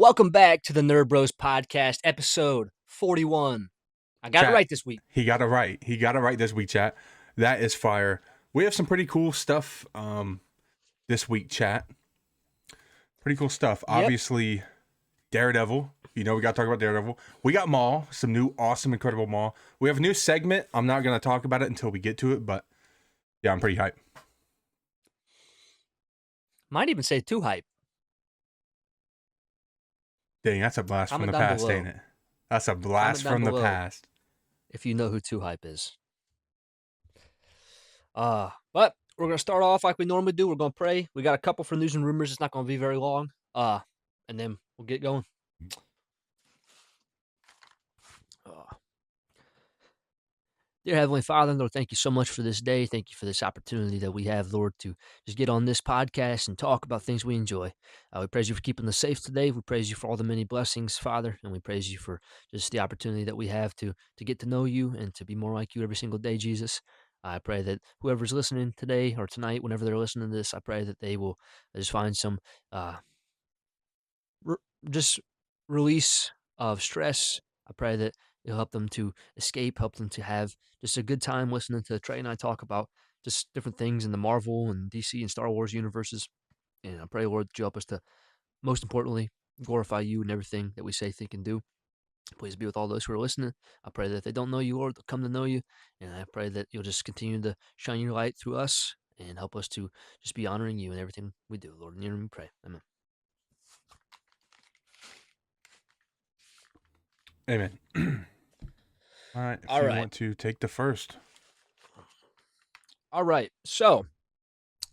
Welcome back to the Nerd Bros Podcast, episode 41. I got it Chat, right this week. he got it right. He got it right this week, chat. That is fire. We have some pretty cool stuff this week, chat. Pretty cool stuff. Yep. Obviously, Daredevil. You know, we got to talk about Daredevil. We got Maul, some new awesome, incredible Maul. We have a new segment. I'm not going to talk about it until we get to it, but yeah, I'm pretty hyped. Might even say too hype. Dang, that's a blast from Comment the down past, below. ain't it? That's a Comment blast down from the below past. if you know who too hype is. But we're going to start off like we normally do. We're going to pray. We got a couple for news and rumors. It's not going to be very long. And then we'll get going. Dear Heavenly Father, Lord, thank you so much for this day. Thank you for this opportunity that we have, Lord, to just get on this podcast and talk about things we enjoy. We praise you for keeping us safe today. We praise you for all the many blessings, Father, and we praise you for just the opportunity that we have to get to know you and to be more like you every single day, Jesus. I pray that whoever's listening today or tonight, whenever they're listening to this, I pray that they will just find some re- just release of stress. I pray that it'll help them to escape, help them to have just a good time listening to Trey and I talk about just different things in the Marvel and DC and Star Wars universes. And I pray, Lord, that you help us to, most importantly, glorify you in everything that we say, think, and do. Please be with all those who are listening. I pray that if they don't know you, Lord, they'll come to know you. And I pray that you'll just continue to shine your light through us and help us to just be honoring you in everything we do. Lord, in your name we pray. Amen. Amen. All right, if All you right. want to take the first. All right. So,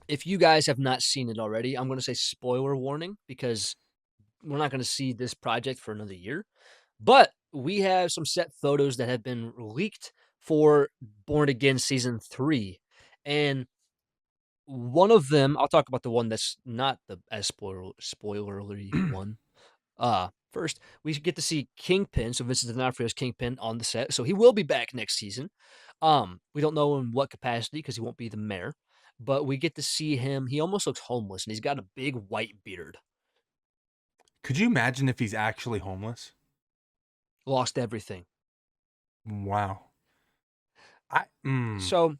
if you guys have not seen it already, I'm going to say spoiler warning because we're not going to see this project for another year. But we have some set photos that have been leaked for Born Again Season 3. And one of them, I'll talk about the one that's not the as spoilery one. First, we get to see Kingpin, so Vincent D'Onofrio's Kingpin on the set. So he will be back next season. We don't know in what capacity because he won't be the mayor, but we get to see him. He almost looks homeless, and he's got a big white beard. Could you imagine if he's actually homeless? Lost everything. Wow. So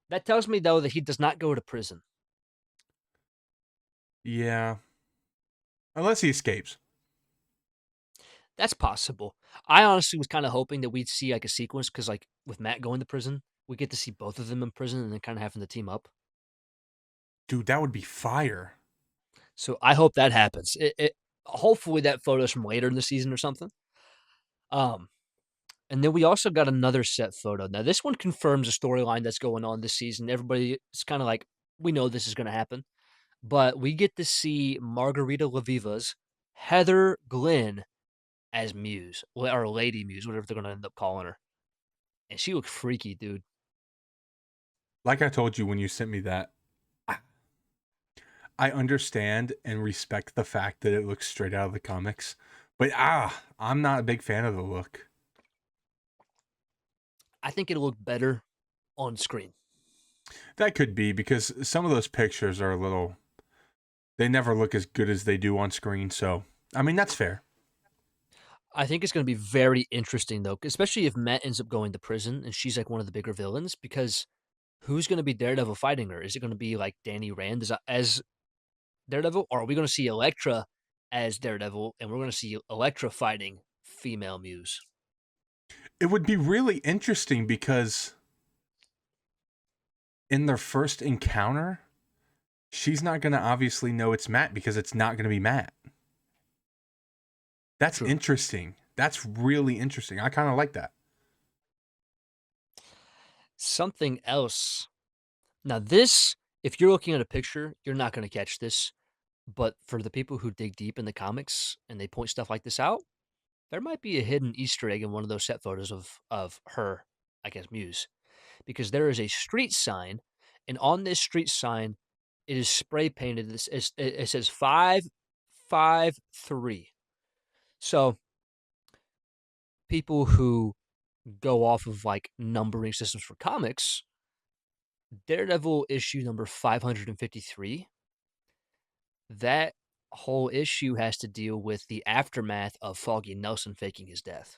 that tells me though that he does not go to prison. Yeah. Unless he escapes. That's possible. I honestly was kind of hoping that we'd see like a sequence because, like, with Matt going to prison, we get to see both of them in prison and then kind of having to team up. Dude, that would be fire. So I hope that happens. Hopefully that photo's from later in the season or something. And then we also got another set photo. Now this one confirms a storyline that's going on this season. Everybody is kind of like, we know this is going to happen, but we get to see Margarita Laviva's Heather Glenn as Muse or Lady Muse, whatever they're going to end up calling her. And she looks freaky, dude. Like I told you when you sent me that, I understand and respect the fact that it looks straight out of the comics, but I'm not a big fan of the look. I think it'll look better on screen. That could be because some of those pictures are a little, they never look as good as they do on screen. So, I mean, that's fair. I think it's going to be very interesting, though, especially if Matt ends up going to prison and she's like one of the bigger villains, because who's going to be Daredevil fighting her? Is it going to be like Danny Rand as Daredevil, or are we going to see Elektra as Daredevil and we're going to see Elektra fighting female Muse? It would be really interesting because in their first encounter, she's not going to obviously know it's Matt because it's not going to be Matt. That's True. interesting. That's really interesting. I kind of like that. Something else. Now, this, if you're looking at a picture, you're not going to catch this. But for the people who dig deep in the comics and they point stuff like this out, there might be a hidden Easter egg in one of those set photos of her, I guess, Muse. Because there is a street sign, and on this street sign, it is spray painted. It says 553. So people who go off of like numbering systems for comics, Daredevil issue number 553, that whole issue has to deal with the aftermath of Foggy Nelson faking his death.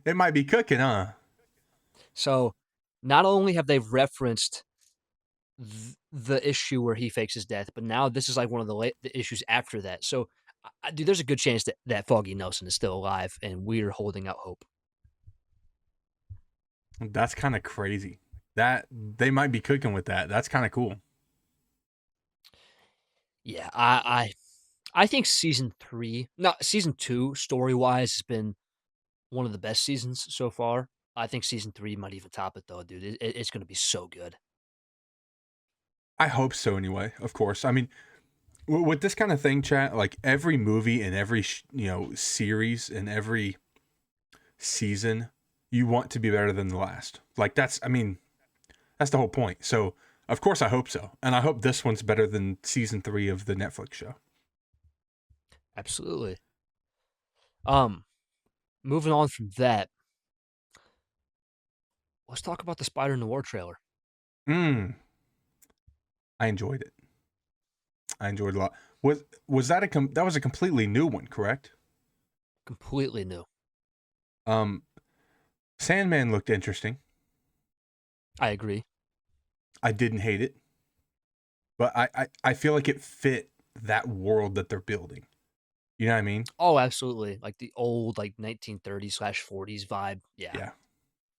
They might be cooking, huh? So, not only have they referenced the issue where he fakes his death, but now this is like one of the issues after that. So, dude, there's a good chance that Foggy Nelson is still alive, and we're holding out hope. That's kind of crazy. That they might be cooking with that. That's kind of cool. Yeah, I think season 2 story wise has been one of the best seasons so far. I think season 3 might even top it though, dude. It's gonna be so good. I hope so anyway, of course. I mean, with this kind of thing, chat, like every movie and every series and every season, you want to be better than the last. Like I mean, that's the whole point. So of course I hope so, and I hope this one's better than season 3 of the Netflix show. Absolutely. Um, moving on from that, let's talk about the Spider-Noir trailer. Mm, I enjoyed it. I enjoyed it a lot. Was that that was a completely new one, correct? Completely new. Um, Sandman looked interesting. I agree. I didn't hate it, but I feel like it fit that world that they're building. You know what I mean? Oh, absolutely. Like the old like 1930s/40s vibe. Yeah. Yeah.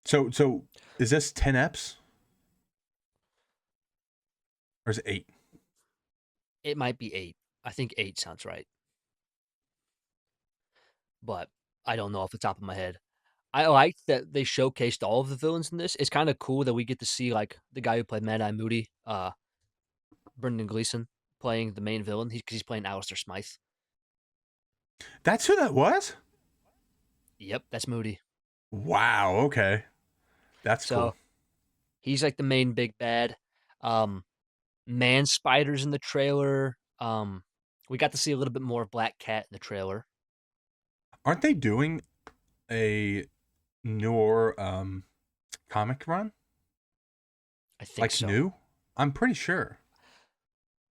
So is this 10 eps or is it 8? It might be 8. I think 8 sounds right. But I don't know off the top of my head. I liked that they showcased all of the villains in this. It's kind of cool that we get to see like the guy who played Mad Eye Moody, Brendan Gleeson, playing the main villain. He's playing Alistair Smythe. That's who that was? Yep, that's Moody. Wow, okay. That's cool. So he's like the main big bad. Um, Man Spider's in the trailer. We got to see a little bit more of Black Cat in the trailer. Aren't they doing a newer comic run? I think Like so. new? I'm pretty sure.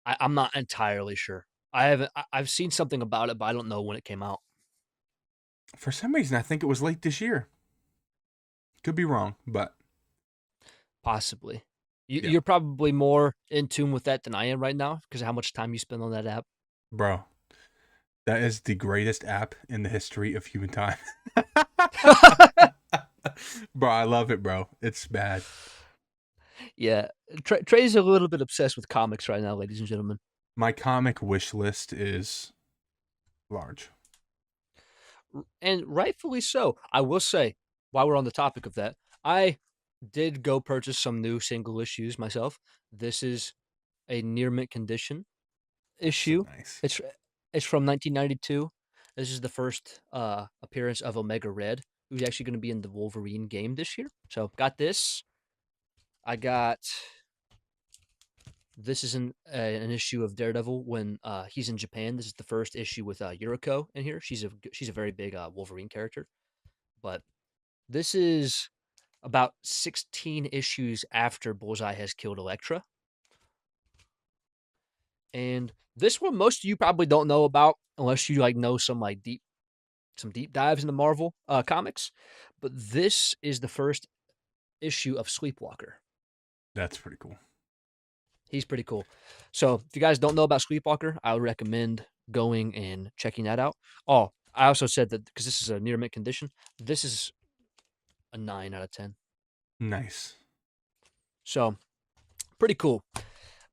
I'm not entirely sure. I haven't. I've seen something about it, but I don't know when it came out. For some reason I think it was late this year. Could be wrong, but Possibly. yeah. You're probably more in tune with that than I am right now because of how much time you spend on that app. Bro, that is the greatest app in the history of humankind. Bro, I love it, bro. It's bad. Yeah, Trey's a little bit obsessed with comics right now, ladies and gentlemen, My comic wish list is large. and rightfully so. I will say, while we're on the topic of that, I did go purchase some new single issues myself. This is a near mint condition So issue. nice. It's it's from 1992. This is the first appearance of Omega Red, who's actually going to be in the Wolverine game this year. So got this. I got this is an issue of Daredevil when he's in Japan. This is the first issue with Yuriko in here. She's a very big Wolverine character. But this is about 16 issues after Bullseye has killed Elektra. And this one most of you probably don't know about unless you like know some deep dives into Marvel comics. But this is the first issue of Sleepwalker. That's pretty cool. He's pretty cool. So if you guys don't know about Sleepwalker, I would recommend going and checking that out. Oh, I also said that because this is a near mint condition, this is a 9 out of 10. Nice. So pretty cool.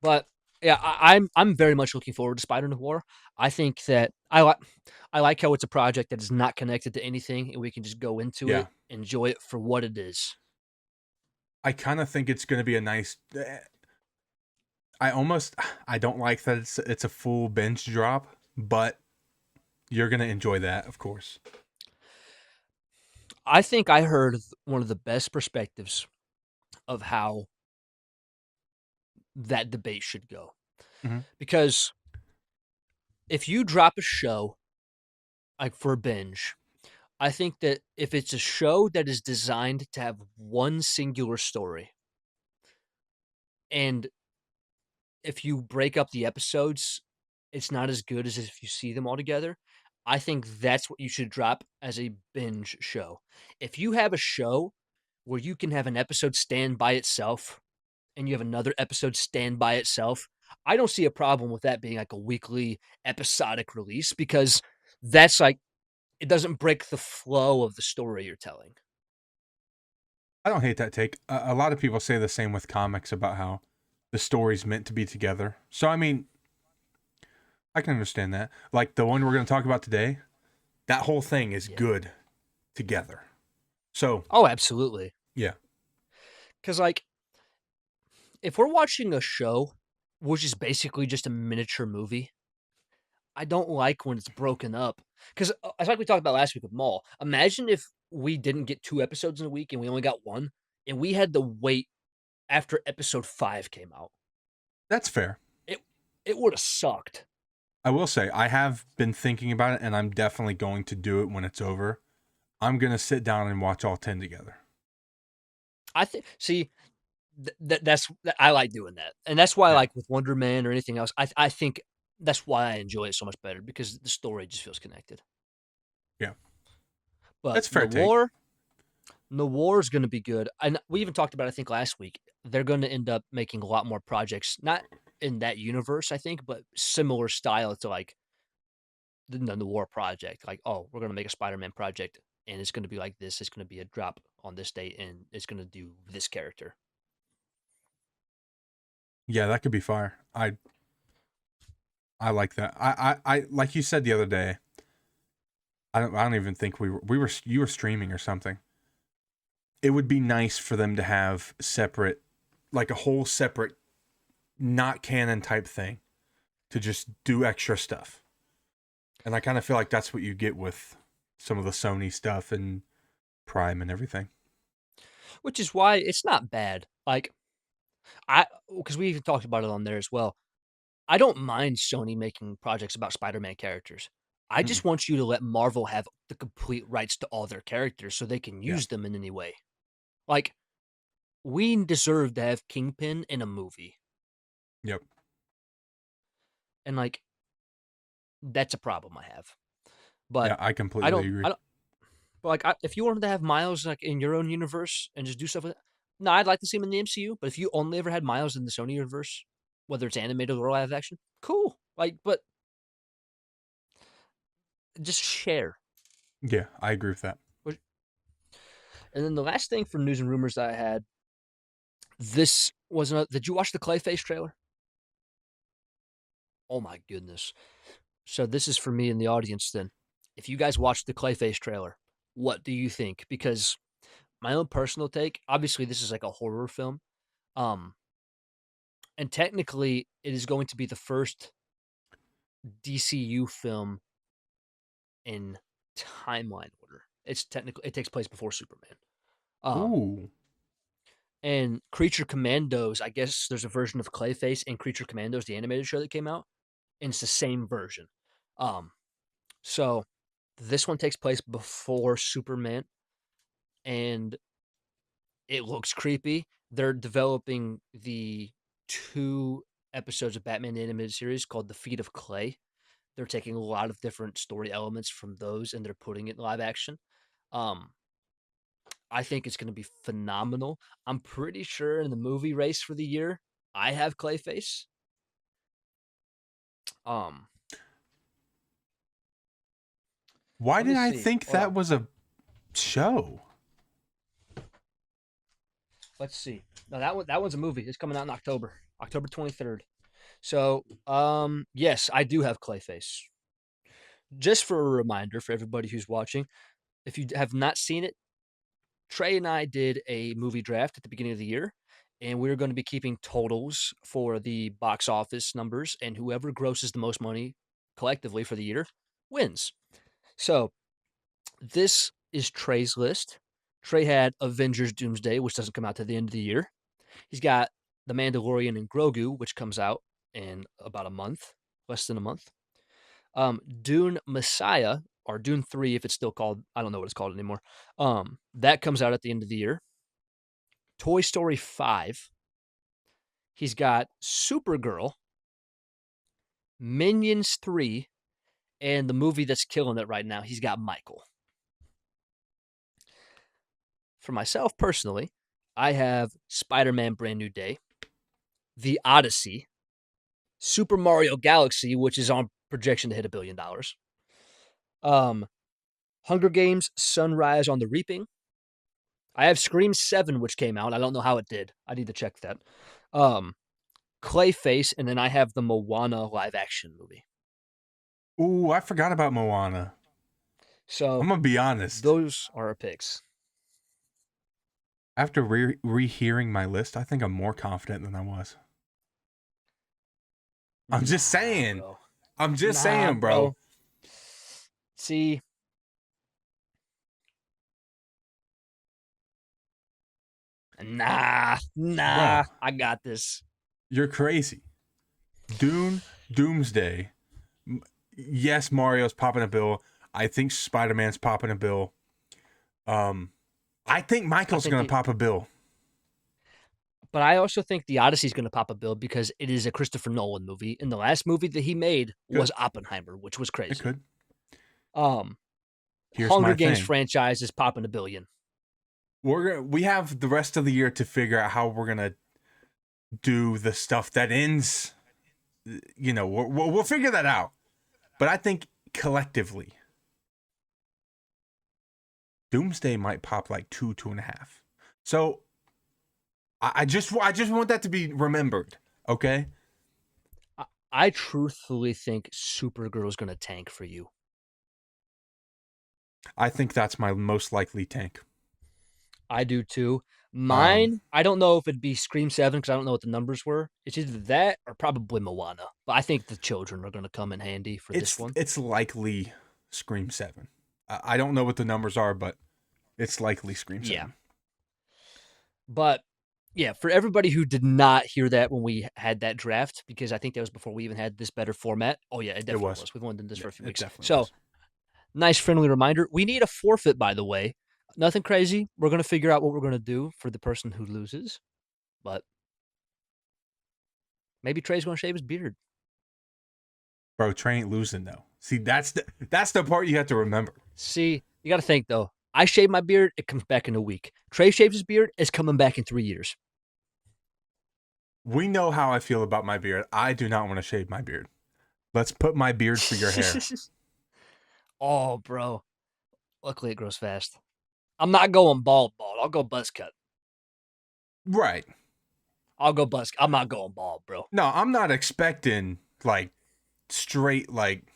But yeah, I'm very much looking forward to Spider-Noir. I think that I like how it's a project that is not connected to anything, and we can just go into Yeah. it, enjoy it for what it is. I kind of think it's going to be a nice I don't like that it's a full binge drop, but you're going to enjoy that, of course. I think I heard one of the best perspectives of how that debate should go. Mhm. Because if you drop a show like for a binge, I think that if it's a show that is designed to have one singular story and if you break up the episodes, it's not as good as if you see them all together. I think that's what you should drop as a binge show. If you have a show where you can have an episode stand by itself and you have another episode stand by itself, I don't see a problem with that being like a weekly episodic release because that's like it doesn't break the flow of the story you're telling. I don't hate that take. A lot of people say the same with comics about how the story's meant to be together. So I mean, I can understand that. Like the one we're going to talk about today, that whole thing is Yeah. good together. So, Oh, absolutely. yeah. Cuz like if we're watching a show which is basically just a miniature movie, I don't like when it's broken up. Cuz it's like we talked about last week with Maul. Imagine if we didn't get 2 episodes in a week and we only got 1 and we had to wait after episode 5 came out. That's fair. It it would have sucked. I will say I have been thinking about it and I'm definitely going to do it when it's over. I'm going to sit down and watch all 10 together. I think see I like doing that, and that's why, Yeah. like, with Wonder Man or anything else, I think that's why I enjoy it so much better because the story just feels connected. Yeah. But That's a fair take. Noir is gonna be good, and we even talked about it, I think, last week. They're gonna end up making a lot more projects, not in that universe, I think, but similar style to, like, the Noir project. Like, "Oh, we're gonna make a Spider-Man project, and it's gonna be like this. It's gonna be a drop on this date, and it's gonna do this character." Yeah, that could be fire. I like that. I like you said the other day. I don't even think we were you were streaming or something. It would be nice for them to have separate, like a whole separate, not canon type thing to just do extra stuff. And I kind of feel like that's what you get with some of the Sony stuff and Prime and everything. Which is why it's not bad. Like, I because we even talked about it on there as well. I don't mind Sony making projects about Spider-Man characters. I Mm-mm. just want you to let Marvel have the complete rights to all their characters so they can Yeah. use them in any way. Like, we deserve to have Kingpin in a movie. Yep. And like that's a problem I have. Yeah, But I completely agree. I don't but like if you wanted to have Miles like in your own universe and just do stuff with it, no, I'd like to see him in the MCU, but if you only ever had Miles in the Sony universe, whether it's animated or live action, cool. Like, but just share. Yeah, I agree with that. And then the last thing for news and rumors that I had, this was another. Did you watch the Clayface trailer? Oh my goodness! So this is for me in the audience. Then, if you guys watched the Clayface trailer, what do you think? Because my own personal take, obviously, this is like a horror film, um, and technically, it is going to be the first DCU film in timeline order. It's technically it takes place before Superman. Um, Ooh. And Creature Commandos, I guess there's a version of Clayface in Creature Commandos, the animated show that came out, and it's the same version. Um, so this one takes place before Superman, and it looks creepy. They're developing the 2 episodes of Batman the Animated Series called The Feet of Clay. They're taking a lot of different story elements from those and they're putting it in live action. Um, I think it's going to be phenomenal. I'm pretty sure in the movie race for the year, I have Clayface. Um, Why let did me I see. think Hold that on. was a show? Let's see. No, that one's a movie. It's coming out in October, October 23rd. So, yes, I do have Clayface. Just for a reminder for everybody who's watching, if you have not seen it, Trey and I did a movie draft at the beginning of the year, and we're going to be keeping totals for the box office numbers, and whoever grosses the most money collectively for the year wins. So this is Trey's list. Trey had Avengers Doomsday, which doesn't come out to the end of the year. He's got The Mandalorian and Grogu, which comes out in about a month, less than a month. Dune Messiah, or Dune 3, if it's still called, I don't know what it's called anymore. That comes out at the end of the year. Toy Story 5, He's got Supergirl, Minions 3, and the movie that's killing it right now, he's got Michael. For myself personally, I have Spider-Man Brand New Day, The Odyssey, Super Mario Galaxy, which is on projection to hit $1 billion. Hunger Games Sunrise on the Reaping. I have Scream 7, which came out. I don't know how it did. I need to check that. Clayface, and then I have the Moana live action movie. Ooh, I forgot about Moana. So I'm gonna be honest. those are our picks. After rehearing my list, I think I'm more confident than I was. I'm just saying. Bro. I'm just saying, bro. See, nah, Bro, I got this. you're crazy. Doomsday. Yes, Mario's popping a bill. I think Spider-Man's popping a bill. I think Michael's gonna pop a bill. But I also think The Odyssey's going to pop a bill because it is a Christopher Nolan movie, and the last movie that he made was Oppenheimer, which was crazy. It could. Here's Hunger Games franchise is popping $1 billion. We have the rest of the year to figure out how we're gonna do the stuff that ends. You know, we'll figure that out. But I think collectively, Doomsday might pop like 2.5. So I just want that to be remembered, okay? I truthfully think Supergirl's going to tank for you. I think that's my most likely tank. I do too. Mine, I don't know if it'd be Scream 7 because I don't know what the numbers were. It's either that or probably Moana. But I think the children are going to come in handy for this one. It's likely Scream 7. I don't know what the numbers are, but it's likely Scream 7. Yeah. But yeah, for everybody who did not hear that when we had that draft, because I think that was before we even had this better format. Oh yeah, it definitely was. We've only done this for a few weeks. So nice friendly reminder. We need a forfeit, by the way. Nothing crazy. We're going to figure out what we're going to do for the person who loses. But maybe Trey's going to shave his beard. Bro, Trey ain't losing though. See, that's the part you have to remember. See, you got to think though. I shave my beard, it comes back in a week. Trey shaves his beard, it's coming back in 3 years. We know how I feel about my beard. I do not want to shave my beard. Let's put my beard for your hair. Oh, bro. Luckily, it grows fast. I'm not going bald. I'll go buzz cut. Right. I'll go buzz. I'm not going bald, bro. No, I'm not expecting like straight like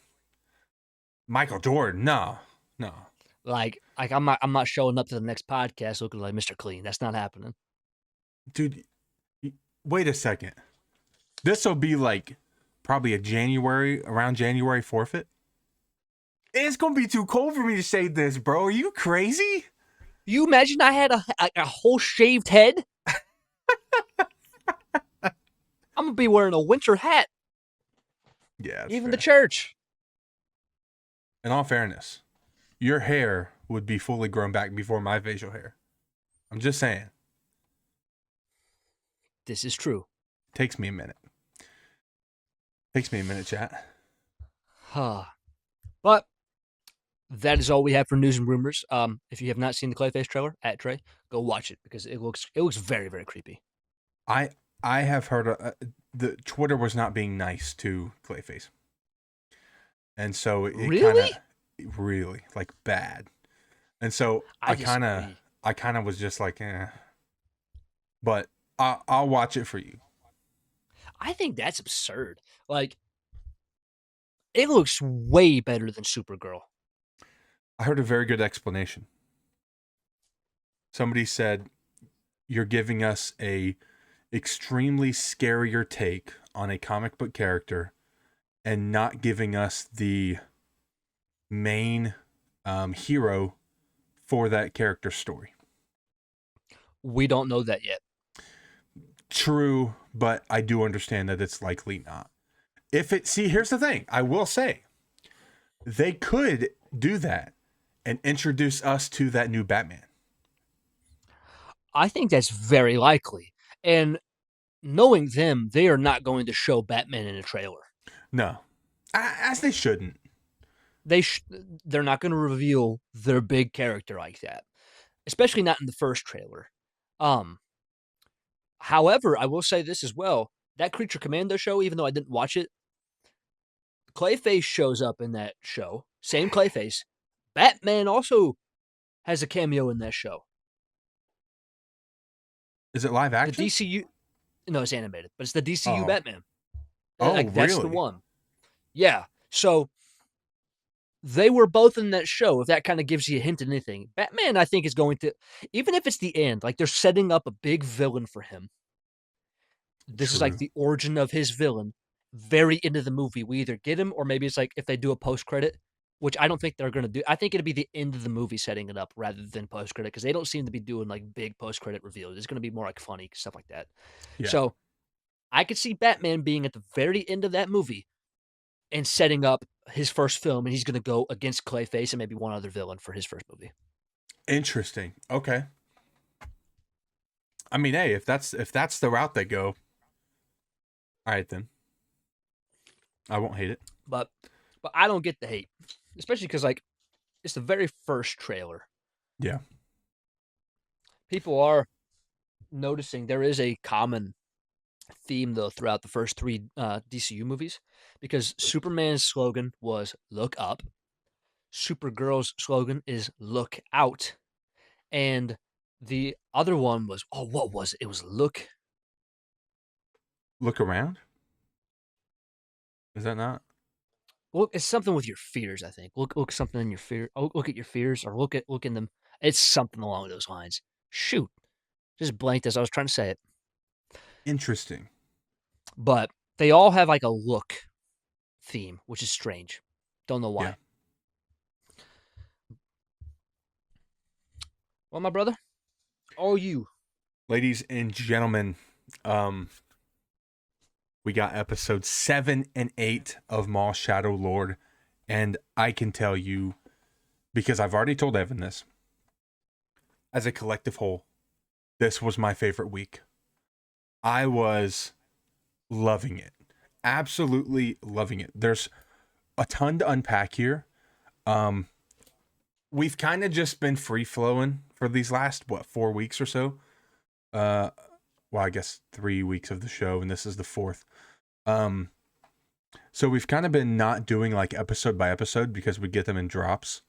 Michael Jordan. No. Like I'm not showing up to the next podcast looking like Mr. Clean. That's not happening. Dude, wait a second. This will be like probably around January forfeit. It's gonna be too cold for me to shave this, bro. Are you crazy? You imagine I had a whole shaved head? I'm gonna be wearing a winter hat. Yeah, even fair. the church. In all fairness, your hair would be fully grown back before my facial hair. I'm just saying. This is true. Takes me a minute. Chat. But that is all we have for news and rumors. If you have not seen the Clayface trailer at Trey, go watch it because it looks very, very creepy. I have heard the Twitter was not being nice to Clayface, and so it really like bad, and so I kind of was just like, but I'll watch it for you. I think that's absurd. Like, it looks way better than Supergirl. I heard a very good explanation. Somebody said, you're giving us a extremely scarier take on a comic book character and not giving us the main hero for that character's story. We don't know that yet. True, but I do understand that it's likely not. Here's the thing. I will say, they could do that and introduce us to that new Batman. I think that's very likely. And knowing them, they are not going to show Batman in a trailer. No, as they shouldn't. They they're not going to reveal their big character like that, especially not in the first trailer. Um, However, I will say this as well: that Creature Commando show, even though I didn't watch it, Clayface shows up in that show. Same Clayface. Batman also has a cameo in that show. Is it live The action? DCU, no, it's animated, but it's the DCU Oh, Batman. oh, Like that's the really? one. Yeah. So they were both in that show. If that kind of gives you a hint at anything, Batman, I think, is going to, even if it's the end, like they're setting up a big villain for him. This is like True. the origin of his villain. Very end of the movie, we either get him or maybe it's like if they do a post credit, which I don't think they're going to do. I think it'll be the end of the movie setting it up rather than post credit because they don't seem to be doing like big post credit reveals. It's going to be more like funny stuff like that. Yeah. So I could see Batman being at the very end of that movie and setting up his first film, and he's going to go against Clayface and maybe one other villain for his first movie. Interesting. Okay. I mean, hey, if that's the route they go, all right then. I won't hate it. But I don't get the hate, especially because like it's the very first trailer. Yeah. People are noticing there is a common theme though throughout the first three DCU movies, because Superman's slogan was "Look up," Supergirl's slogan is "Look out," and the other one was what was it? It was "Look." Look around. Is that not? Look, it's something with your fears. I think look something in your fear. Oh, look at your fears, or look in them. It's something along those lines. Shoot, just blanked as I was trying to say it. Interesting. But they all have like a look theme, which is strange. Don't know Yeah. why. Well, my brother, all you. Ladies and gentlemen, um, we got episodes 7 and 8 of Maul Shadow Lord, and I can tell you, because I've already told Evan this, as a collective whole, this was my favorite week. I was loving it. Absolutely loving it. There's a ton to unpack here. Um, we've kind of just been free flowing for these last 4 weeks or so. Well, I guess 3 weeks of the show, and this is the fourth. So we've kind of been not doing like episode by episode because we get them in drops.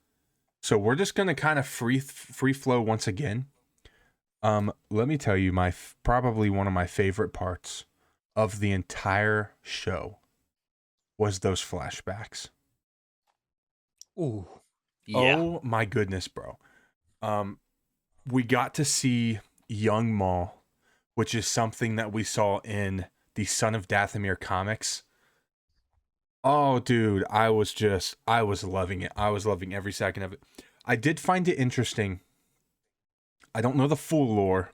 So we're just gonna kind of free flow once again. Let me tell you, probably one of my favorite parts of the entire show was those flashbacks. Ooh, yeah. Oh my goodness, bro. We got to see young Maul, which is something that we saw in the Son of Dathomir comics. Oh, dude, I was loving it. I was loving every second of it. I did find it interesting. I don't know the full lore,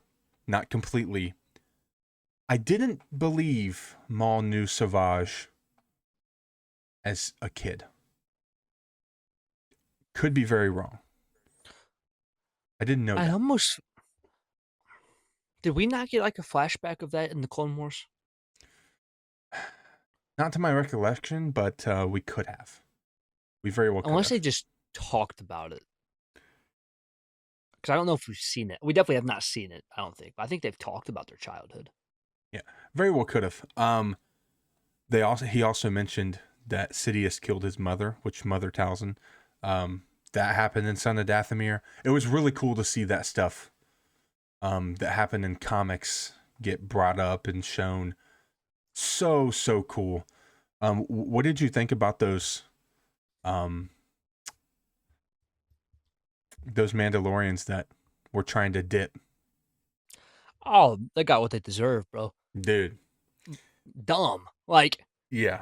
not completely. I didn't believe Maul knew Savage as a kid. Could be very wrong. I didn't know I that. almost did. We not get like a flashback of that in the Clone Wars? Not to my recollection, but we could have. We very well could Unless have. they just talked about it. Because I don't know if we've seen it. We definitely have not seen it. I don't think. But I think they've talked about their childhood. Yeah, very well could have. He also mentioned that Sidious killed his mother, which Mother Talzin. That happened in Son of Dathomir. It was really cool to see that stuff that happened in comics get brought up and shown. So cool. What did you think about those Mandalorians that were trying to dip? Oh, they got what they deserve, bro. Dude. Dumb. Like, Yeah.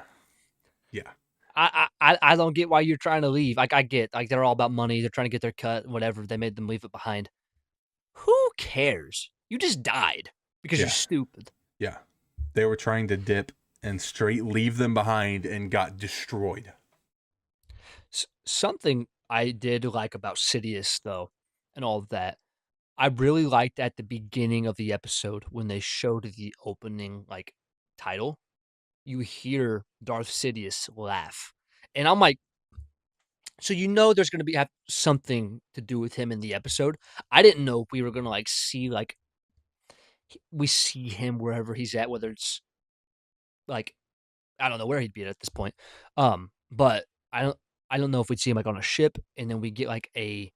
Yeah. I don't get why you're trying to leave. Like, I get, like, they're all about money. They're trying to get their cut, whatever. They made them leave it behind. Who cares? You just died because you're Yeah. stupid. Yeah. They were trying to dip and straight leave them behind and got destroyed. Something I did like about Sidious, though, and all of that, I really liked at the beginning of the episode when they showed the opening, like, title, you hear Darth Sidious laugh, and I'm like, so you know there's gonna be have something to do with him in the episode. I didn't know if we were gonna, like, see, like, we see him wherever he's at, whether it's, like, I don't know where he'd be at this point. But I don't know if we'd see him, like, on a ship, and then we get, like, a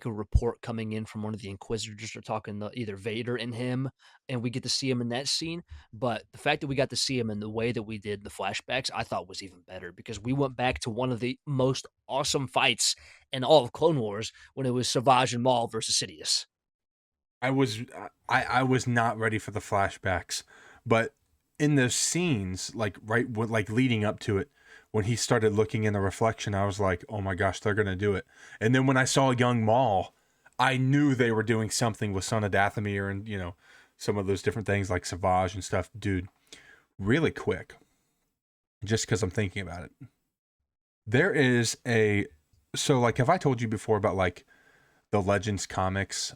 report coming in from one of the Inquisitors or talking to either Vader and him, and we get to see him in that scene, but the fact that we got to see him in the way that we did the flashbacks, I thought was even better because we went back to one of the most awesome fights in all of Clone Wars when it was Savage and Maul versus Sidious. I was not ready for the flashbacks, but in those scenes, like like leading up to it, when he started looking in the reflection, I was like, oh my gosh, they're gonna do it. And then when I saw young Maul, I knew they were doing something with Son of Dathomir and some of those different things like Savage and stuff, dude. Really quick, just because I'm thinking about it. There is a so like have I told you before about like the Legends comics?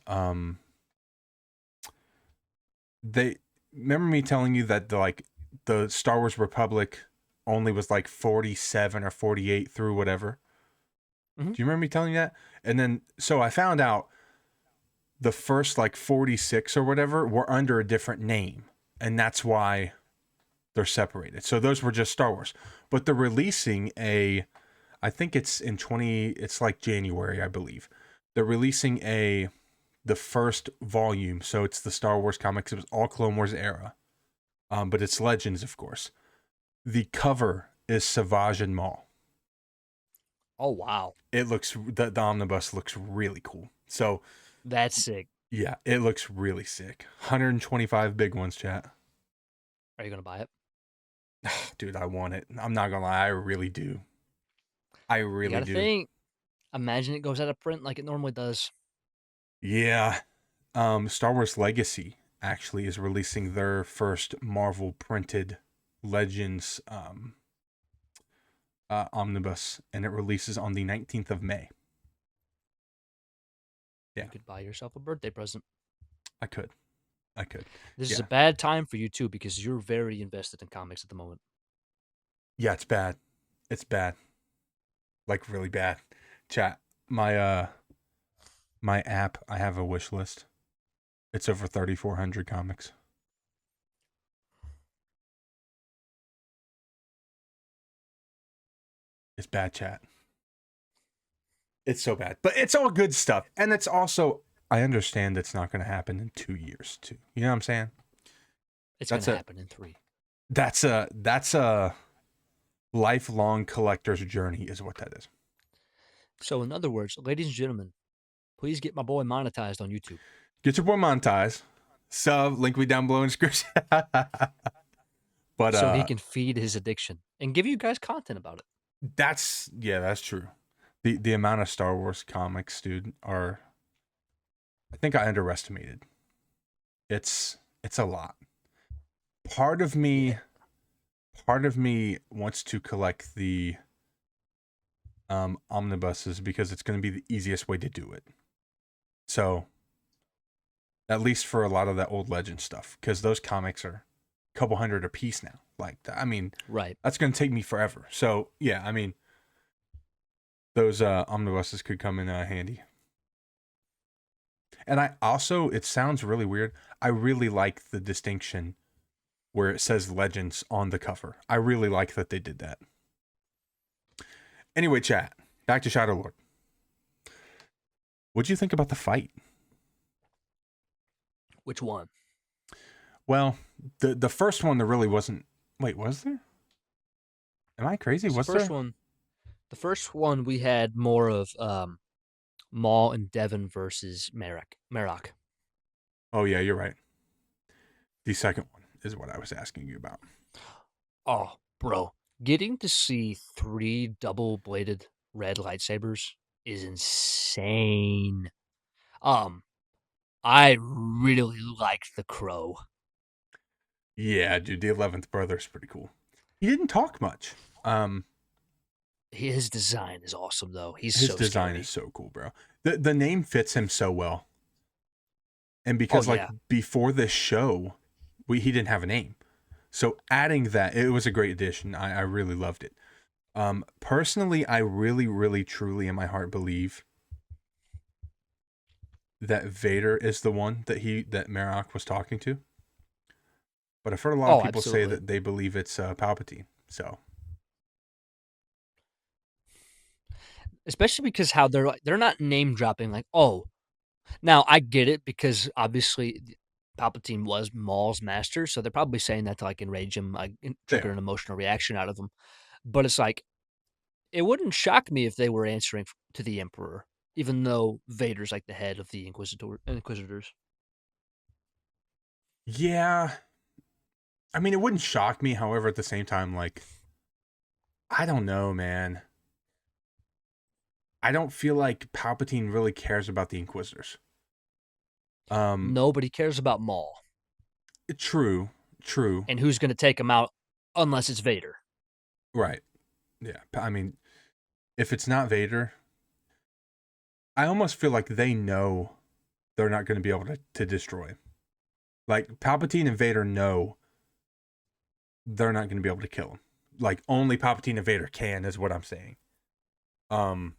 They remember me telling you that the Star Wars Republic only was like 47 or 48 through whatever. Mhm. Do you remember me telling you that? And then so I found out the first like 46 or whatever were under a different name, and that's why they're separated. So those were just Star Wars. But they're releasing I think it's in 20 it's like January, I believe. They're releasing the first volume, so it's the Star Wars comics. It was all Clone Wars era, but it's Legends, of course. The cover is Savage and Maul. Oh, wow. It looks the omnibus looks really cool. So That's sick. yeah, it looks really sick. 125 big ones, chat. Are you gonna buy it? Dude, I want it. I'm not gonna lie, I really do. I You really gotta do. think. Imagine it goes out of print like it normally does. Yeah. Star Wars Legacy actually is releasing their first Marvel printed Legends omnibus, and it releases on the 19th of May. Yeah, You could buy yourself a birthday present. I could. I could. This is a Yeah. bad time for you too because you're very invested in comics at the moment. Yeah, it's bad. It's bad. Like really bad. Chat. My app, I have a wish list. It's over 3,400 comics. It's bad, chat. It's so bad. But it's all good stuff. And it's also I understand it's not going to happen in 2 years too. You know what I'm saying? It's That's gonna a happen in 3. that's a lifelong collector's journey is what that is. So, in other words, ladies and gentlemen, please get my boy monetized on YouTube Get your boy monetized. Sub, link me down below in the description. But so he can feed his addiction and give you guys content about it. that's true. The amount of Star Wars comics, dude, are I think I underestimated. It's a lot. Part of me Yeah. part of me wants to collect the omnibuses because it's going to be the easiest way to do it. So, at least for a lot of that old legend stuff, because those comics are a couple hundred a piece now. Like, I mean, Right. that's going to take me forever. So, yeah, I mean, those omnibuses could come in handy. And I also, it sounds really weird. I really like the distinction where it says Legends on the cover. I really like that they did that. Anyway, chat, back to Shadow Lord. What'd you think about the fight? Which one? Well, the first one there really wasn't. Wait, was there? Am I crazy? The Was first there? one, the first one we had more of Maul and Devin versus Marok. Oh yeah, you're right. The second one is what I was asking you about. Oh, bro, getting to see 3 double-bladed red lightsabers is insane. Um, I really like the crow. Yeah, dude, the 11th brother is pretty cool. He didn't talk much. Um, His design is awesome though. He's his so design is scary. so cool, bro. The name fits him so well. And Oh because like yeah. before this show, he didn't have a name. So adding that, it was a great addition. I really loved it. Personally, I really, really, truly in my heart believe that Vader is the one that Marok was talking to. But I've heard a lot of Oh, people say absolutely. that they believe it's Palpatine. So Especially because how they're not name dropping like, oh, now I get it because obviously Palpatine was Maul's master, so they're probably saying that to like enrage him, like they trigger are. an emotional reaction out of him. But it's like it wouldn't shock me if they were answering to the Emperor, even though Vader's like the head of the Inquisitors. Yeah, I mean, it wouldn't shock me. However, at the same time, like, I don't know, man. I don't feel like Palpatine really cares about the Inquisitors. Um, Nobody cares about Maul true, true, and who's going to take him out unless it's Vader. right. Yeah, I mean, if it's not Vader, I almost feel like they know they're not going to be able to destroy him. Like, Palpatine and Vader know they're not going to be able to kill him. Like, only Palpatine and Vader can, is what I'm saying. Um,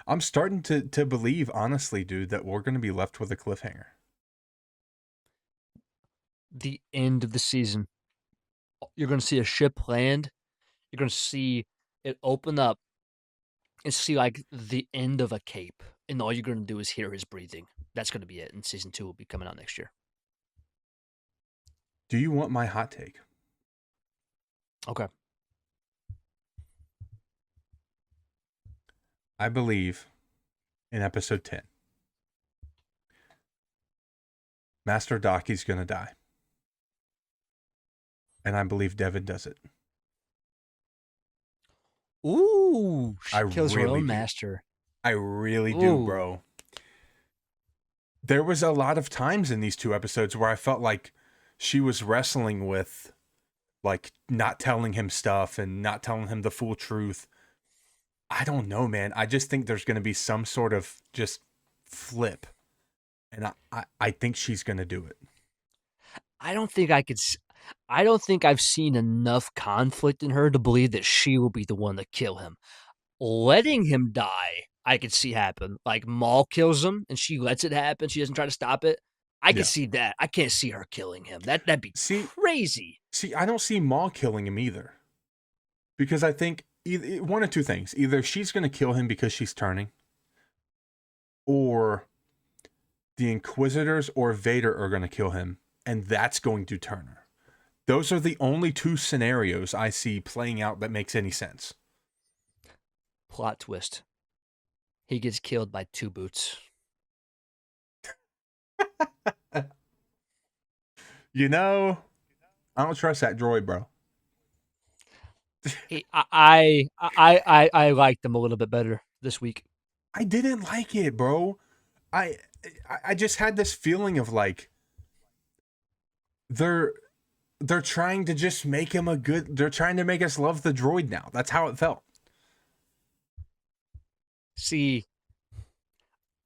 I'm starting to believe, honestly, dude, that we're going to be left with a cliffhanger. The end of the season, you're going to see a ship land. You're going to see it open up and see like the end of a cape, and all you're going to do is hear his breathing. That's going to be it. And season 2 will be coming out next year. Do you want my hot take? Okay. I believe in episode 10, Master Daki's going to die. And I believe Devin does it. Ooh, I she kills her really own do. master. I really do, Ooh, bro. There was a lot of times in these two episodes where I felt like she was wrestling with like not telling him stuff and not telling him the full truth. I don't know, man. I just think there's going to be some sort of just flip. And I think she's going to do it. I don't think I could. I don't think I've seen enough conflict in her to believe that she will be the one to kill him. Letting him die, I could see happen. Like Maul kills him and she lets it happen. She doesn't try to stop it. I could Yeah. see that. I can't see her killing him. That'd be See, crazy. I don't see Maul killing him either. Because I think one of two things. Either she's going to kill him because she's turning, or the Inquisitors or Vader are going to kill him, and that's going to turn her. Those are the only two scenarios I see playing out that makes any sense. Plot twist. He gets killed by two boots. You know, I don't trust that droid, bro. I liked them a little bit better this week. I didn't like it, bro. I I just had this feeling of like they're they're trying to just make him a good. They're trying to make us love the droid now. That's how it felt. See,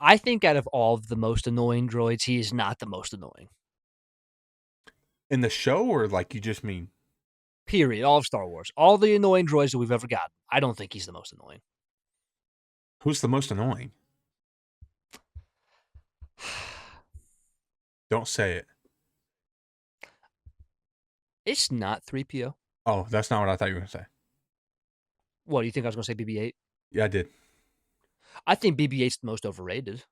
I think out of all of the most annoying droids, he is not the most annoying. In the show, or like you just mean? Period. All of Star Wars. All the annoying droids that we've ever gotten. I don't think he's the most annoying. Who's the most annoying? Don't say it. It's not 3PO. Oh, that's not what I thought you were gonna say. What, do you think I was going to say BB 8? Yeah, I did. I think BB 8's the most overrated.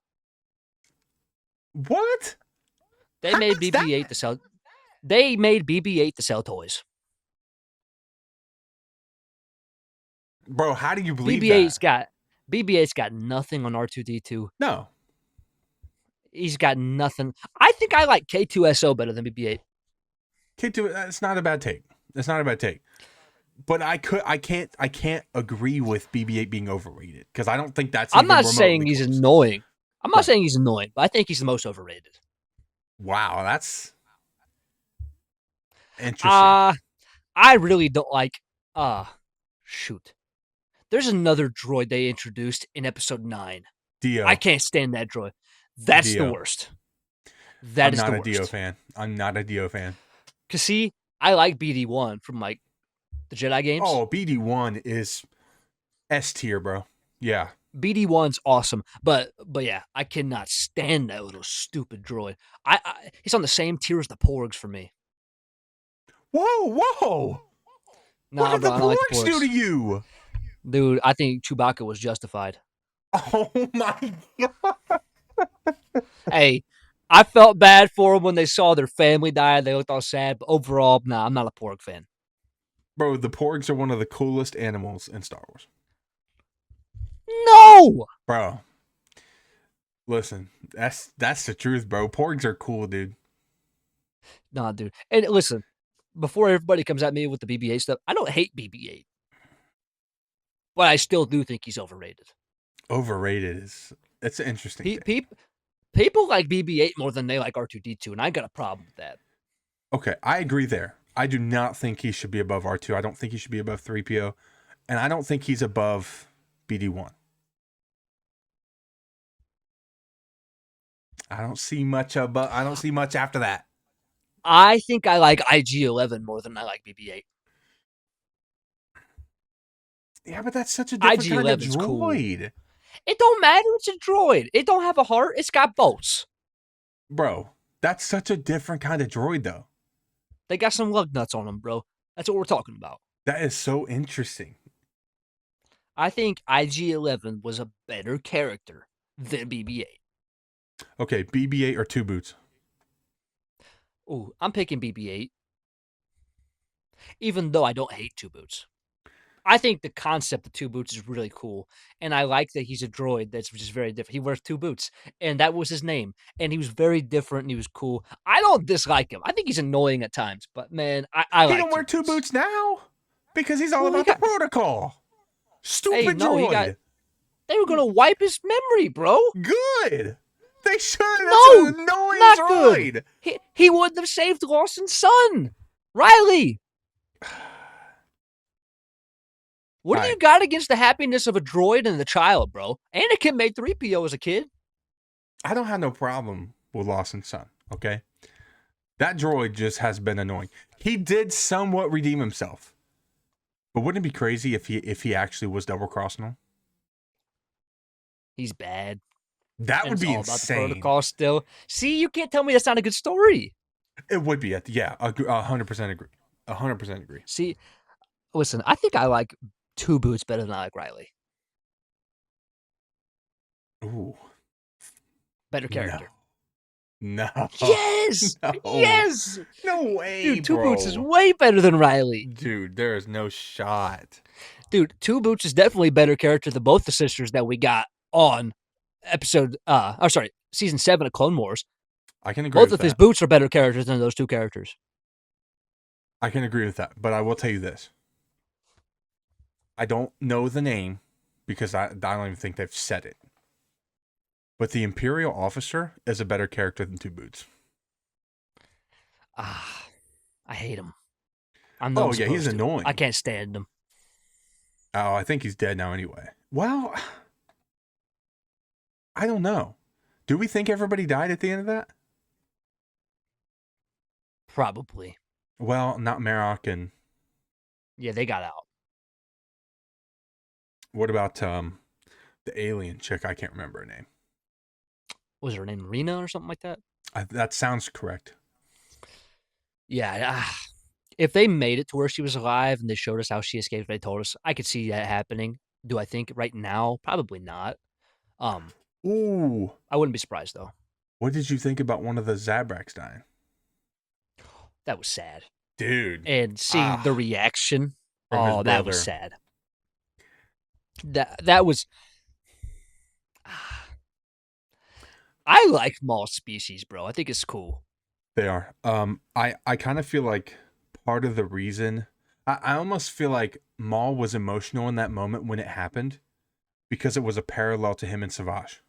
What? They How made is that? BB 8 to sell. They made BB 8 to sell toys. Bro, how do you believe BB 8's that? got BB 8's got nothing on R2D2. No. He's got nothing. I think I like K2SO better than BB 8. K2, it's not a bad take. It's not a bad take. But I can't agree with BB-8 being overrated because I don't think that's I'm even not saying remotely he's close. annoying. I'm not Right. saying he's annoying, but I think he's the most overrated. Wow, that's interesting. Uh I really don't like shoot. There's another droid they introduced in episode 9. I Dio. can't stand that droid. That's the Dio. worst. That I'm is the not a Dio worst. fan. I'm not a Dio fan. Cause see, I like BD1 from like the Jedi games. Oh, BD1 is S tier, bro. Yeah. BD1's awesome, but yeah, I cannot stand that little stupid droid. He's on the same tier as the Porgs for me. Whoa, whoa! What Nah, did bro, the I don't like the porgs do Porgs. to you? Dude, I think Chewbacca was justified. Oh my god. Hey, I felt bad for them when they saw their family die. They looked all sad, but overall, nah, I'm not a Porg fan. Bro, the porgs are one of the coolest animals in Star Wars. No! Bro, listen, that's the truth, bro. Porgs are cool, dude. Nah, dude. And listen, before everybody comes at me with the BB-8 stuff, I don't hate BB-8. But I still do think he's overrated. Overrated is it's an interesting Pe- thing. pe- people like BB-8 more than they like R2-D2, and I got a problem with that. Okay, I agree there. I do not think he should be above R2. I don't think he should be above 3PO. And I don't think he's above BD1. I don't see much after that. I think I like IG-11 more than I like BB-8. Yeah, but that's such a different kind of IG-11's cool. droid. It don't matter. It's a droid. It don't have a heart. It's got bolts. Bro, that's such a different kind of droid, though. They got some lug nuts on them, bro. That's what we're talking about. That is so interesting. I think IG-11 was a better character than BB-8. Okay, BB-8 or Two Boots? Ooh, I'm picking BB-8, even though I don't hate Two Boots. I think the concept of Two Boots is really cool, and I like that he's a droid that's just very different. He wears two boots, and that was his name, and he was very different, and he was cool. I don't dislike him. I think he's annoying at times, but man, I He like don't wear Two Boots now because he's all Well, he about the got. protocol. Hey, Stupid no, he got. droid. They were gonna wipe his memory, bro. Good. They should. That's No, an annoying not good. droid. He wouldn't have saved Lawson's son, Riley. What do All you right. got against the happiness of a droid and the child, bro? Anakin made 3PO as a kid. I don't have no problem with Lawson's son, okay? That droid just has been annoying. He did somewhat redeem himself. But wouldn't it be crazy if he actually was double crossing him? He's bad. That And would it's be all about the insane. protocol still. See, you can't tell me that's not a good story. It would be. Yeah, 100% agree. 100% agree. See, listen, I think I like Two Boots better than I like Riley. Ooh. Better character. No. Yes! No. Yes! No way, Dude, Two bro. Boots is way better than Riley. Dude, there is no shot. Dude, Two Boots is definitely a better character than both the sisters that we got on season 7 of Clone Wars. I can agree Both with of his that. boots are better characters than those two characters. I can agree with that. But I will tell you this. I don't know the name because I don't even think they've said it. But the Imperial officer is a better character than Two Boots. I hate him. I'm Oh, yeah, he's annoying. I can't stand him. Oh, I think he's dead now anyway. Well, I don't know. Do we think everybody died at the end of that? Probably. Well, not Marok and... Yeah, they got out. What about the alien chick? I can't remember her name. Was her name Rena or something like that? That sounds correct. Yeah. If they made it to where she was alive and they showed us how she escaped, they told us, I could see that happening. Do I think right now? Probably not. Ooh. I wouldn't be surprised though. What did you think about one of the Zabraks dying? That was sad. Dude. And seeing the reaction, From his that was sad. That was... I like Maul species, bro. I think it's cool. They are. I kind of feel like part of the reason... I almost feel like Maul was emotional in that moment when it happened because it was a parallel to him and Savage.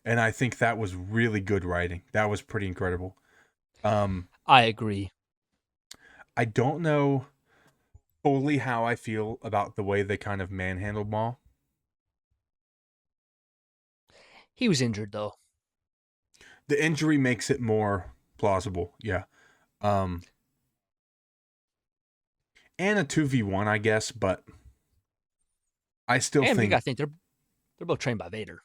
And I think that was really good writing. That was pretty incredible. I agree. I don't know fully how I feel about the way they kind of manhandled Maul. He was injured though. The injury makes it more plausible. Yeah. Um, and a 2v1, I guess, but I still And we think got to think they're both trained by Vader.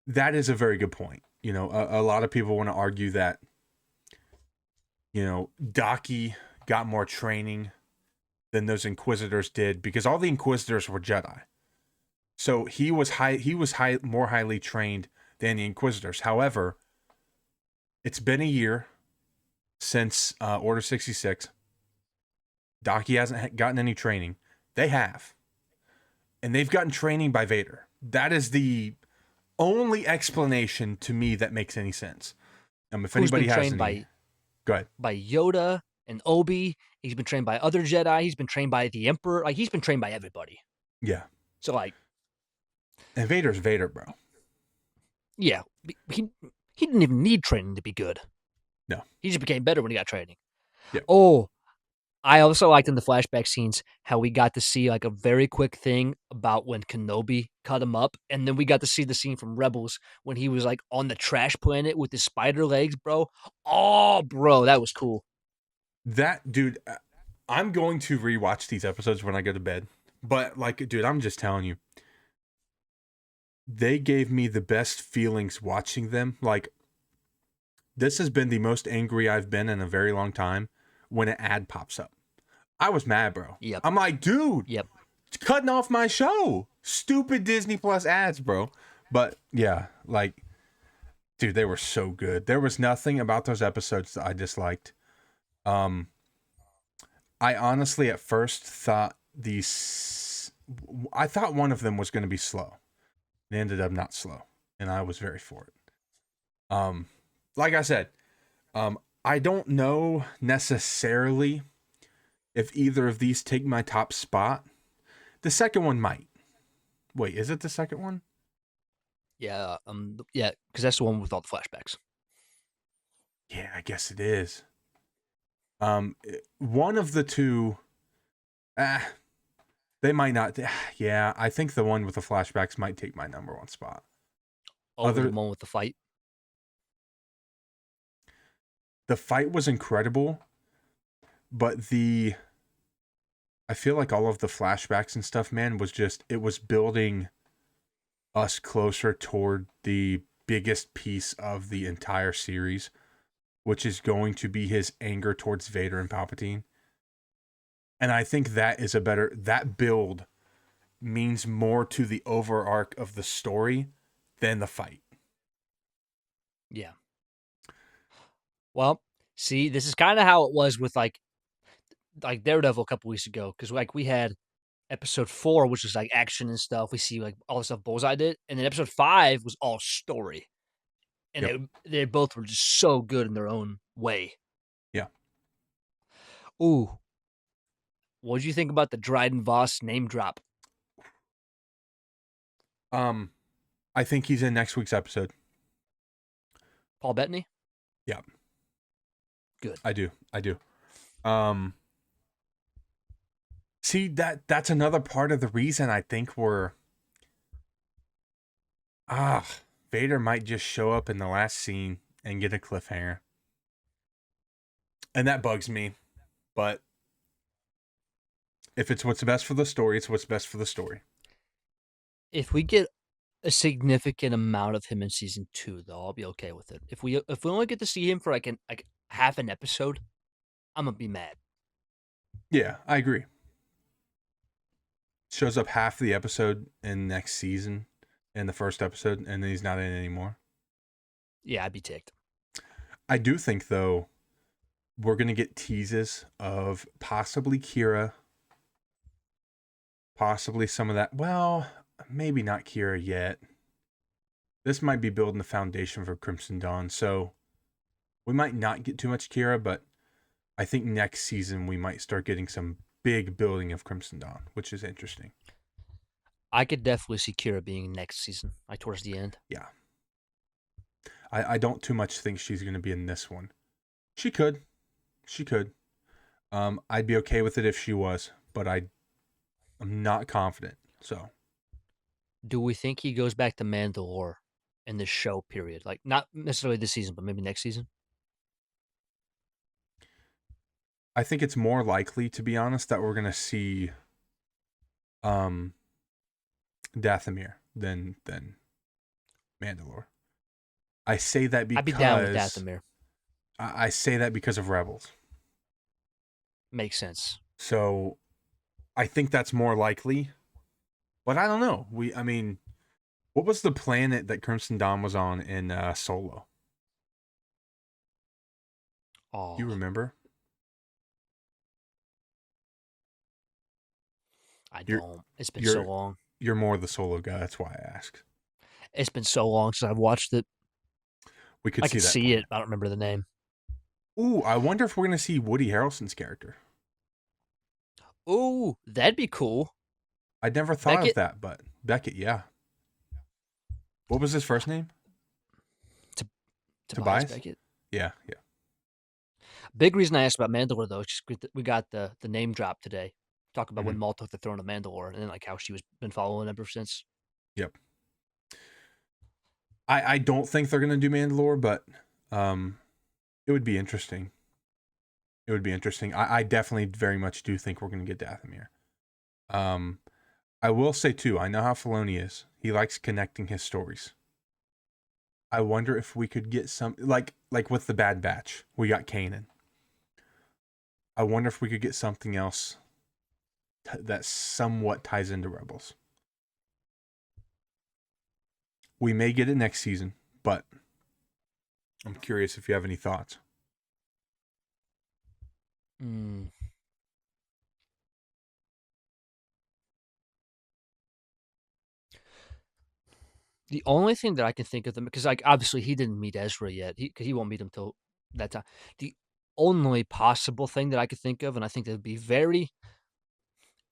that is a very good point. A lot of people want to argue that, Daki got more training than those Inquisitors did because all the Inquisitors were Jedi. So he was more highly trained than the Inquisitors. However, it's been a year since Order 66. Daki hasn't gotten any training. They have. And they've gotten training by Vader. That is the only explanation to me that makes any sense. If Who's anybody been has trained any, go ahead. by Yoda and Obi. He's been trained by other Jedi. He's been trained by the Emperor. Like he's been trained by everybody. Yeah. So like, And Vader's Vader, bro. yeah, he didn't even need training to be good. No. He just became better when he got training. Yeah. Oh, I also liked in the flashback scenes how we got to see like a very quick thing about when Kenobi cut him up, and then we got to see the scene from Rebels when he was like on the trash planet with his spider legs, bro. Oh, bro, that was cool. That dude, I'm going to rewatch these episodes when I go to bed. But like, dude, I'm just telling you, they gave me the best feelings watching them. Like, this has been the most angry I've been in a very long time when an ad pops up. I was mad, bro. Yep. I'm like, dude, Yep. it's cutting off my show. Stupid Disney Plus ads, bro. But yeah, like, dude, they were so good. There was nothing about those episodes that I disliked. Um, I honestly at first thought I thought one of them was going to be slow. It ended up not slow, and I was very for it. Like I said, I don't know necessarily if either of these take my top spot. The second one might. Wait, is it the second one? Yeah, because that's the one with all the flashbacks. Yeah, I guess it is. One of the two, ah, they might not. Yeah, I think the one with the flashbacks might take my number one spot. Over the one with the fight. The fight was incredible, but I feel like all of the flashbacks and stuff, man, it was building us closer toward the biggest piece of the entire series, which is going to be his anger towards Vader and Palpatine. And I think that build means more to the over arc of the story than the fight. Yeah. Well, see, this is kind of how it was with like Daredevil a couple weeks ago, because like we had episode 4, which was like action and stuff. We see like all the stuff Bullseye did, and then episode 5 was all story, and Yep. they both were just so good in their own way. Yeah. Ooh, what did you think about the Dryden Voss name drop? I think he's in next week's episode. Paul Bettany? Yeah. Good. I do. See, that's another part of the reason I think Vader might just show up in the last scene and get a cliffhanger. And that bugs me. But if it's what's best for the story, it's what's best for the story. If we get a significant amount of him in season 2, though, I'll be okay with it. If we only get to see him for like half an episode, I'm gonna be mad. Yeah, I agree. Shows up half the episode in next season in the first episode, and then he's not in it anymore. Yeah, I'd be ticked. I do think, though, we're going to get teases of possibly Kira, possibly some of that. Well, maybe not Kira yet. This might be building the foundation for Crimson Dawn, so we might not get too much Kira, but I think next season we might start getting some big building of Crimson Dawn, which is interesting. I could definitely see Kira being next season, like towards the end. Yeah. I don't too much think she's going to be in this one. She could. I'd be okay with it if she was, but I'm not confident. So, Do we think he goes back to Mandalore in this show. Period. Like not necessarily this season, but maybe next season. I think it's more likely, to be honest, that we're gonna see um Dathomir than Mandalore. I say that I'd be down with because Dathomir. I say that because of Rebels. Makes sense. So I think that's more likely, but I don't know. I mean, what was the planet that Crimson Dawn was on in Solo? Do you Oh, remember? I You're don't. It's been so you're long. you're more the Solo guy. That's why I asked. It's been so long since I've watched it. We could I see could that see planet. it. I don't remember the name. Ooh, I wonder if we're gonna see Woody Harrelson's character. Ooh, that'd be cool. I'd never thought of Beckett, that, but Beckett, yeah. What was his first name? to Tobias Tobias? Beckett. Yeah, yeah. Big reason I asked about Mandalore though, is just we got the name drop today. Talk about Hmm. when Maul took the throne of Mandalore, and then like how she was been following ever since. Yep. I don't think they're gonna do Mandalore, but um, it would be interesting. It would be interesting. I definitely very much do think we're gonna get Dathomir. Um, I will say too, I know how Filoni is. He likes connecting his stories. I wonder if we could get some like with the Bad Batch, we got Kanan. I wonder if we could get something else that somewhat ties into Rebels. We may get it next season, but I'm curious if you have any thoughts. Mm. The only thing that I can think of them because like obviously he didn't meet Ezra yet. He won't meet him till that time. The only possible thing that I could think of, and I think that would be very,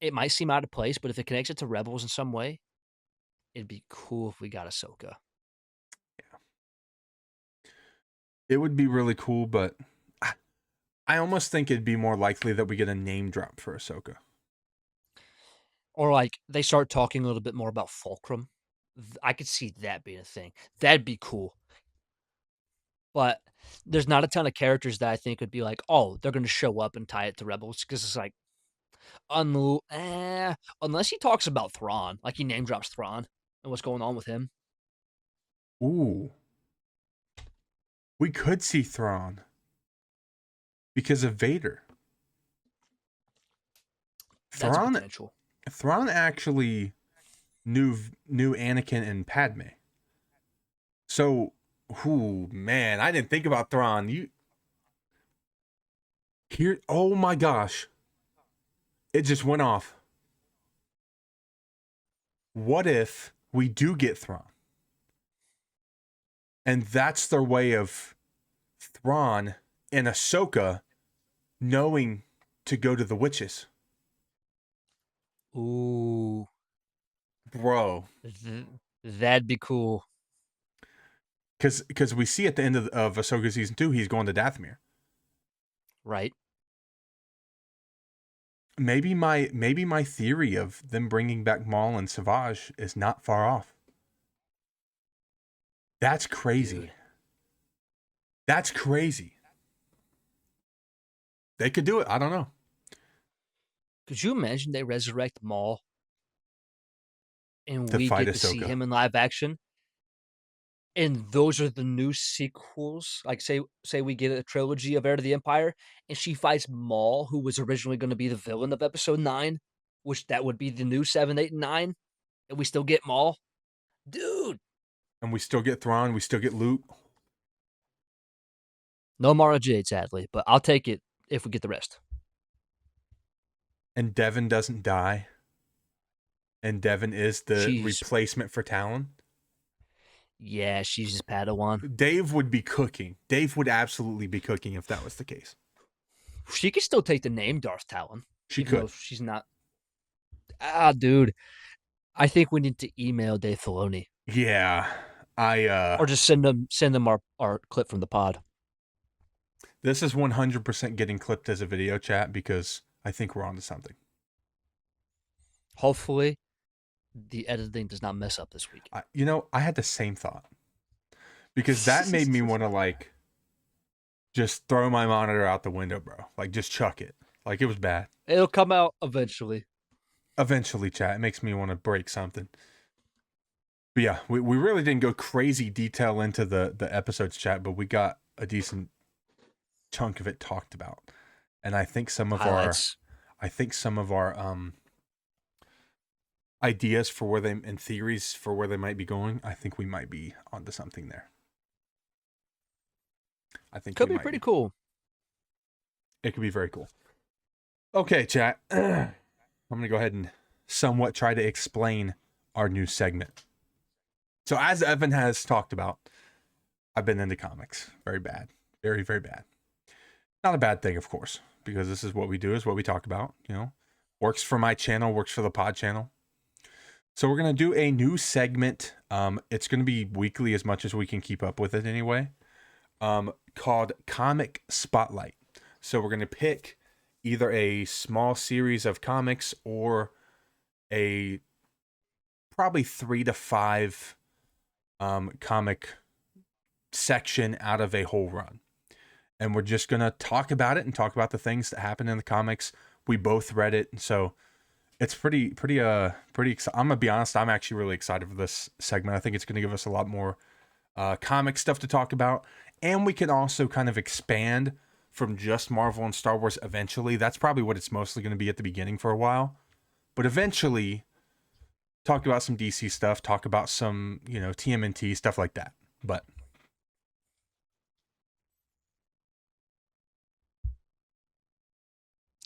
it might seem out of place, but if it connects it to Rebels in some way, it'd be cool if we got Ahsoka. It would be really cool, but I almost think it'd be more likely that we get a name drop for Ahsoka. Or like they start talking a little bit more about Fulcrum. I could see that being a thing. That'd be cool. But there's not a ton of characters that I think would be like, oh, they're going to show up and tie it to Rebels because it's like, unless he talks about Thrawn, like he name drops Thrawn and what's going on with him. Ooh, we could see Thrawn because of Vader. That's a Thrawn, potential. Thrawn actually knew Anakin and Padme. So, ooh, man, I didn't think about Thrawn. You here? Oh my gosh, it just went off. What if we do get Thrawn, and that's their way of Thrawn and Ahsoka knowing to go to the witches, Ooh, bro? th- that'd be cool, Because we see at the end of Ahsoka season 2, he's going to Dathomir. right? Maybe my theory of them bringing back Maul and Savage is not far off. That's crazy. Dude. That's crazy. They could do it. I don't know. Could you imagine they resurrect Maul and To we fight get to see Ahsoka. him in live action? And those are the new sequels. Like say we get a trilogy of Heir to the Empire, and she fights Maul, who was originally going to be the villain of Episode 9, which that would be the new 7, 8, and 9, and we still get Maul. Dude, And we still get Thrawn. We still get Luke. no Mara Jade, sadly, but I'll take it if we get the rest. And Devin doesn't die. And Devin is the She's replacement for Talon. Yeah, she's just Padawan. Dave would be cooking. Dave would absolutely be cooking if that was the case. She could still take the name Darth Talon, She even though could. she's not. Dude, I think we need to email Dave Filoni Yeah. or just send them our clip from the pod. This is 100% getting clipped as a video chat because I think we're onto something. Hopefully, the editing does not mess up this week. I had the same thought. because that made me want to like just throw my monitor out the window, bro. Like just chuck it. Like it was bad. It'll come out eventually. Eventually, chat. It makes me want to break something. But yeah, we really didn't go crazy detail into the episodes, chat, but we got a decent chunk of it talked about. And Highlights. I think some of our ideas for where they and theories for where they might be going, I think we might be onto something there. I think Could we be might pretty be. cool. It could be very cool. Okay, chat. I'm gonna go ahead and somewhat try to explain our new segment. So as Evan has talked about, I've been into comics. Very bad. Very, very bad. Not a bad thing, of course, because this is what we do, is what we talk about, you know. Works for my channel, works for the pod channel. So we're gonna do a new segment. It's gonna be weekly as much as we can keep up with it anyway. Called Comic Spotlight. So we're gonna pick either a small series of comics or a probably 3 to 5 comic section out of a whole run. And we're just gonna talk about it and talk about the things that happen in the comics. We both read it, and so it's pretty I'm gonna be honest, I'm actually really excited for this segment. I think it's gonna give us a lot more comic stuff to talk about, and we can also kind of expand from just Marvel and Star Wars eventually. That's probably what it's mostly going to be at the beginning for a while, but eventually talk about some DC stuff, talk about some, you know, TMNT stuff like that. But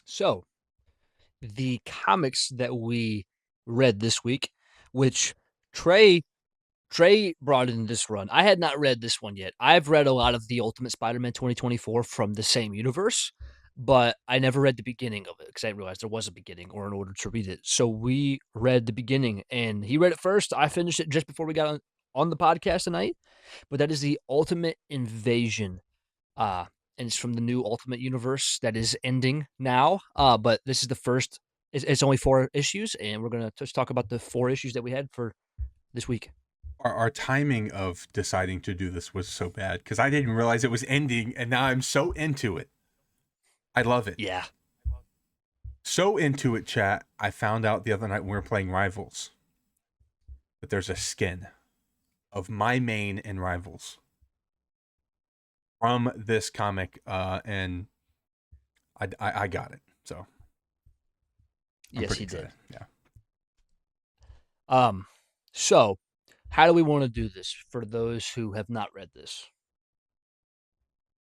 So, the comics that we read this week, which Trey brought in this run. I had not read this one yet. I've read a lot of the Ultimate Spider-Man 2024 from the same universe, but I never read the beginning of it because I realized there was a beginning or in order to read it. So we read the beginning and he read it first. I finished it just before we got on the podcast tonight. But that is the Ultimate Invasion. And it's from the new Ultimate Universe that is ending now. But this is the first. It's only 4 issues, and we're gonna just talk about the 4 issues that we had for this week. our timing of deciding to do this was so bad because I didn't realize it was ending, and now I'm so into it. I love it. Yeah. So into it, chat. I found out the other night when we were playing Rivals that there's a skin of my main in Rivals from this comic, and I got it. So I'm Yes, pretty he excited. did. Yeah. So how do we want to do this for those who have not read this?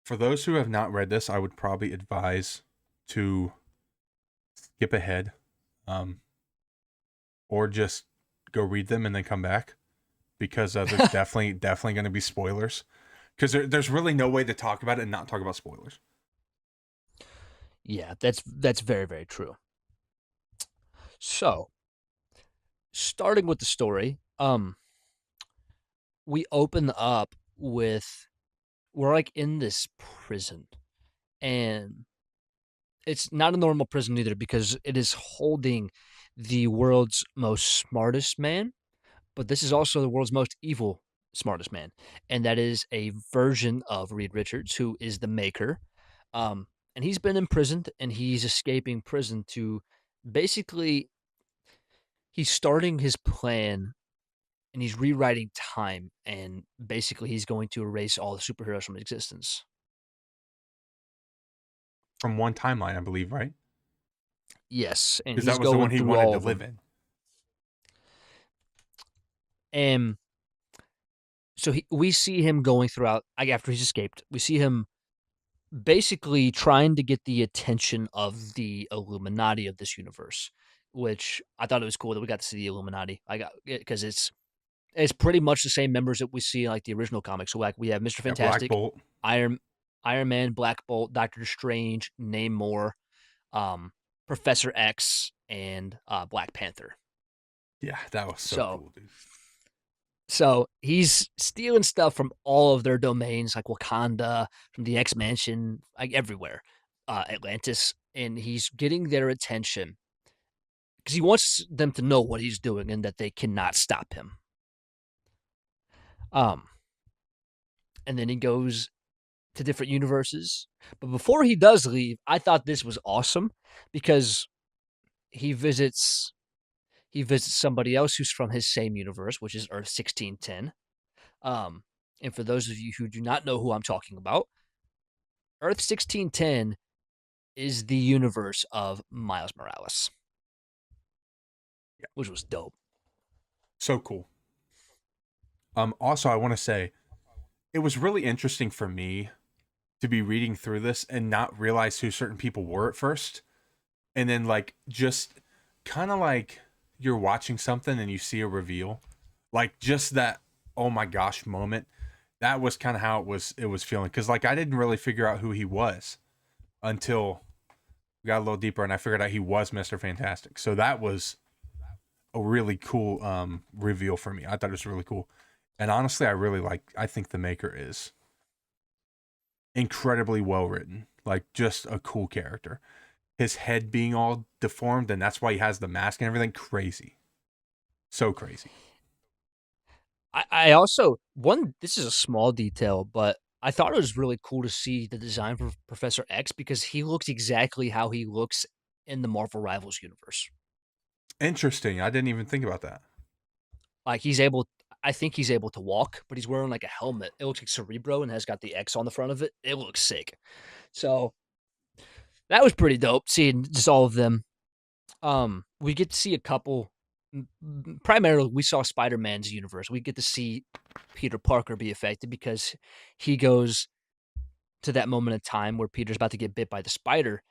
For those who have not read this, I would probably advise to skip ahead, um, or just go read them and then come back because there's definitely going to be spoilers. Because there's really no way to talk about it and not talk about spoilers. Yeah, that's very, very true. So, starting with the story, we open up with we're like in this prison, and it's not a normal prison either because it is holding the world's most smartest man, but this is also the world's most evil smartest man, and that is a version of Reed Richards, who is the Maker. And he's been imprisoned, and he's escaping prison to basically he's starting his plan and he's rewriting time, and basically he's going to erase all the superheroes from existence. From one timeline, I believe, right? Yes, and Because he's that was the one going he through wanted all to of live them. in. And so we see him going throughout after he's escaped. We see him basically trying to get the attention of the Illuminati of this universe, which I thought it was cool that we got to see the Illuminati. I got it because it's pretty much the same members that we see in like the original comics. So like we have Mr. Yeah, Black Fantastic, Bolt. Iron Iron Man, Black Bolt, Doctor Strange, Namor, um, Professor X, and Black Panther. Yeah, that was so So cool, dude. so he's stealing stuff from all of their domains, like Wakanda, from the X Mansion, like everywhere, Atlantis, and he's getting their attention because he wants them to know what he's doing and that they cannot stop him. Um, and then he goes to different universes. But before he does leave, I thought this was awesome because he visits he visits somebody else who's from his same universe, which is Earth 1610. Um, and for those of you who do not know who I'm talking about, Earth 1610 is the universe of Miles Morales, Yeah. which was dope. So cool. Also, I want to say it was really interesting for me to be reading through this and not realize who certain people were at first. And then, like, just kind of like you're watching something and you see a reveal. Like, just that, oh my gosh moment. That was kind of how it was feeling. Because, like, I didn't really figure out who he was until we got a little deeper and I figured out he was Mr. Fantastic. So that was a really cool reveal for me. I thought it was really cool. And honestly, I think the Maker is incredibly well written. Like, just a cool character. His head being all deformed, and that's why he has the mask and everything. Crazy. So crazy. I also one this is a small detail, but I thought it was really cool to see the design for Professor X because he looks exactly how he looks in the Marvel Rivals universe. Interesting. I didn't even think about that. Like I think he's able to walk, but he's wearing like a helmet. It looks like Cerebro and has got the X on the front of it. It looks sick. So that was pretty dope seeing just all of them. We get to see a couple. Primarily, we saw Spider-Man's universe. We get to see Peter Parker be affected because he goes to that moment in time where Peter's about to get bit by the spider,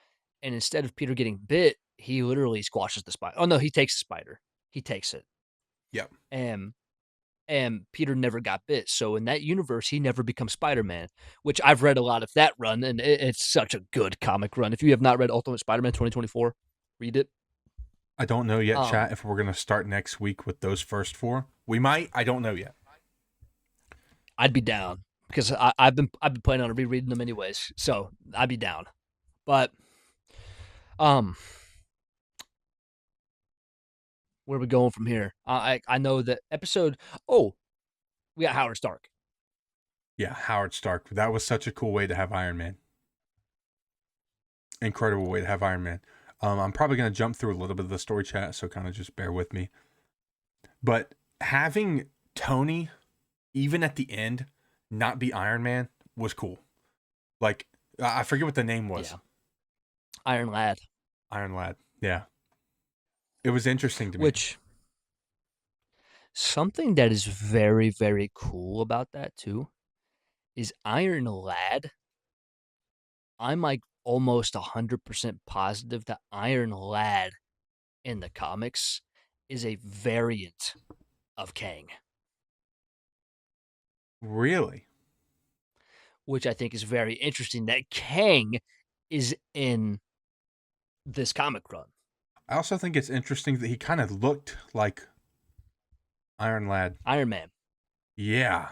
and instead of Peter getting bit, he literally squashes the spider. Oh no, he takes the spider. He takes it, Yep. and Peter never got bit. So in that universe, he never becomes Spider-Man. Which I've read a lot of that run, and it's such a good comic run. If you have not read Ultimate Spider-Man 2024, read it. I don't know yet, Um, chat, if we're going to start next week with those first four. We might. I don't know yet. I'd be down because I've been planning on rereading them anyways. So I'd be down. But um, where are we going from here? I know that episode. Oh, we got Howard Stark. Yeah, Howard Stark. That was such a cool way to have Iron Man. Incredible way to have Iron Man. I'm probably going to jump through a little bit of the story chat, so kind of just bear with me. But having Tony, even at the end, not be Iron Man was cool. Like, I forget what the name was. Yeah, Iron Lad. Iron Lad. Yeah. It was interesting to me. Which something that is very very cool about that too is Iron Lad. I'm like almost 100% positive that Iron Lad in the comics is a variant of Kang, Really? which I think is very interesting that Kang is in this comic run. I also think it's interesting that he kind of looked like Iron Lad. Iron Man. Yeah.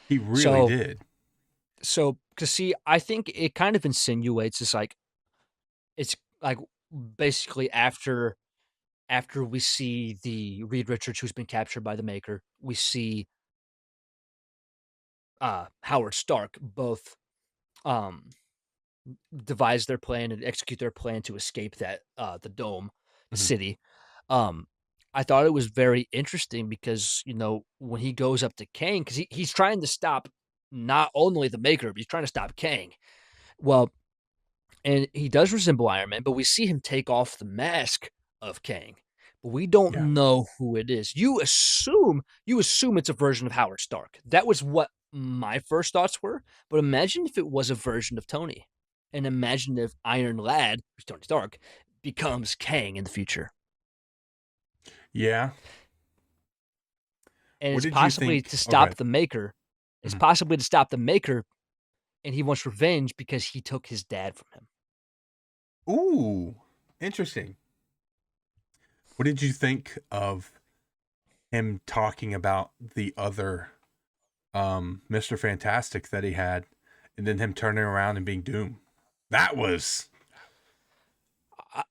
He really So, did. cause see, I think it kind of insinuates it's like basically after we see the Reed Richards who's been captured by the Maker, we see Howard Stark both um devise their plan and execute their plan to escape that the dome, the Mhm. city. Um, I thought it was very interesting because when he goes up to Kang, because he's trying to stop not only the Maker, but he's trying to stop Kang. Well, and he does resemble Iron Man, but we see him take off the mask of Kang, but we don't Yeah. know who it is. You assume it's a version of Howard Stark. That was what my first thoughts were. But imagine if it was a version of Tony, and imagine if Iron Lad, who's Tony Stark, becomes Kang in the future, Yeah. and What it's did you possibly think? to Oh, go stop ahead. the Maker. It's Mhm. possibly to stop the Maker, and he wants revenge because he took his dad from him. Ooh, interesting. What did you think of him talking about the other Mr. Fantastic that he had and then him turning around and being Doom? That was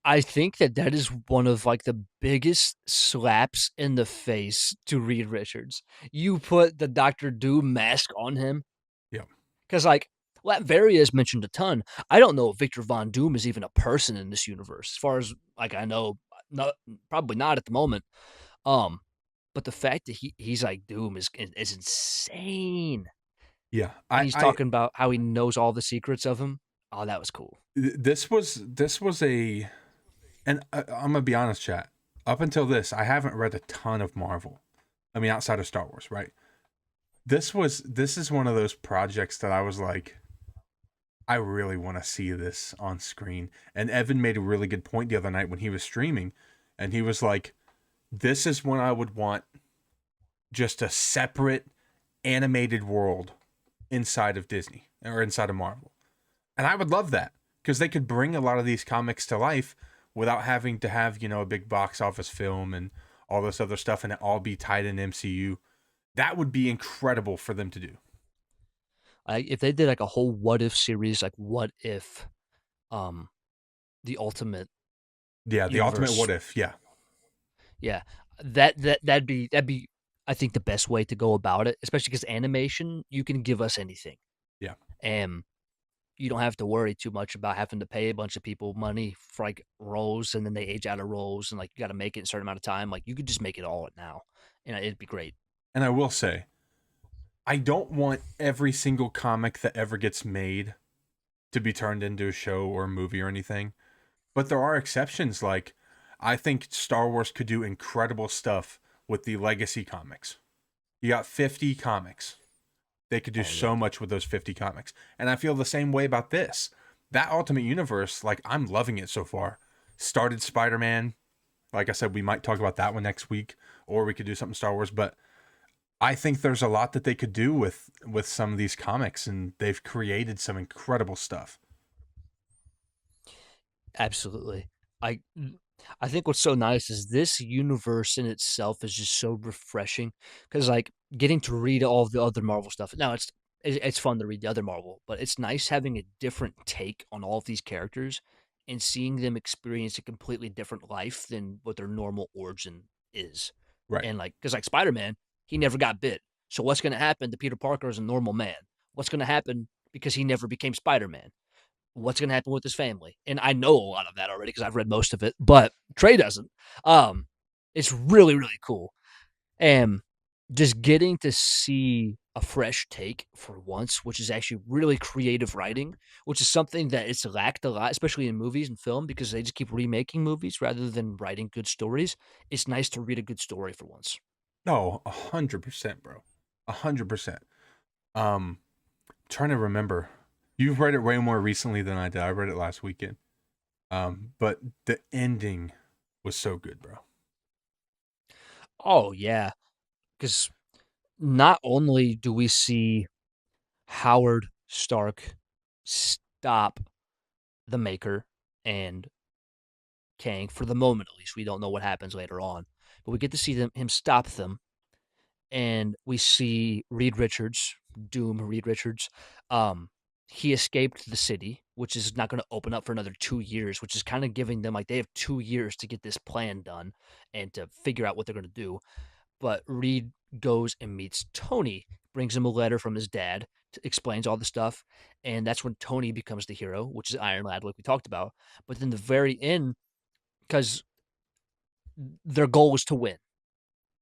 I think that is one of like the biggest slaps in the face to Reed Richards. You put the Doctor Doom mask on him, Because like Latveria is mentioned a ton. I don't know if Victor Von Doom is even a person in this universe. As far as like I know, not probably not at the moment. Um, but the fact that he's like Doom is insane. Yeah, And he's talking about how he knows all the secrets of him. Oh, that was cool. this was a, and I'm gonna be honest, chat. Up until this, I haven't read a ton of Marvel. I mean, outside of Star Wars, right? This is one of those projects that I was like, I really want to see this on screen. And Evan made a really good point the other night when he was streaming, and he was like, "This is when I would want just a separate animated world inside of Disney or inside of Marvel." And I would love that because they could bring a lot of these comics to life without having to have, a big box office film and all this other stuff and it all be tied in MCU. That would be incredible for them to do. If they did like a whole what if series, like what if, um, the ultimate Yeah, the ultimate universe, what if. Yeah. yeah, that'd be I think the best way to go about it, especially because animation you can give us anything, Yeah. and you don't have to worry too much about having to pay a bunch of people money for like roles, and then they age out of roles, and like you got to make it in a certain amount of time. Like you could just make it all now, and it'd be great. And I will say, I don't want every single comic that ever gets made to be turned into a show or a movie or anything. But there are exceptions. Like, I think Star Wars could do incredible stuff with the legacy comics. You got 50 comics. They could do Oh yeah, so much with those 50 comics. And I feel the same way about this. That Ultimate Universe, like, I'm loving it so far. Started Spider-Man. Like I said, we might talk about that one next week, or we could do something Star Wars. But I think there's a lot that they could do with some of these comics, and they've created some incredible stuff. absolutely. I I think what's so nice is this universe in itself is just so refreshing because like getting to read all the other Marvel stuff. Now it's fun to read the other Marvel, but it's nice having a different take on all of these characters and seeing them experience a completely different life than what their normal origin is. Right. And like, because like Spider Man, he never got bit. So what's going to happen to Peter Parker as a normal man? What's going to happen because he never became Spider Man? What's going to happen with his family? And I know a lot of that already because I've read most of it, but Trey doesn't. Um, it's really, really cool. And just getting to see a fresh take for once, which is actually really creative writing, which is something that it's lacked a lot, especially in movies and film, because they just keep remaking movies rather than writing good stories. It's nice to read a good story for once. No, 100%, bro. 100%. Trying to remember. You've read it way more recently than I did. I read it last weekend. But the ending was so good, bro. Oh, yeah. Because not only do we see Howard Stark stop the Maker and Kang for the moment, at least. We don't know what happens later on, but we get to see him stop them, and we see Reed Richards, Doom Reed Richards. Um, he escaped the city, which is not going to open up for another 2 years, which is kind of giving them like they have 2 years to get this plan done and to figure out what they're going to do. But Reed goes and meets Tony, brings him a letter from his dad, explains all the stuff, and that's when Tony becomes the hero, which is Iron Lad, like we talked about. But then the very end, because their goal was to win,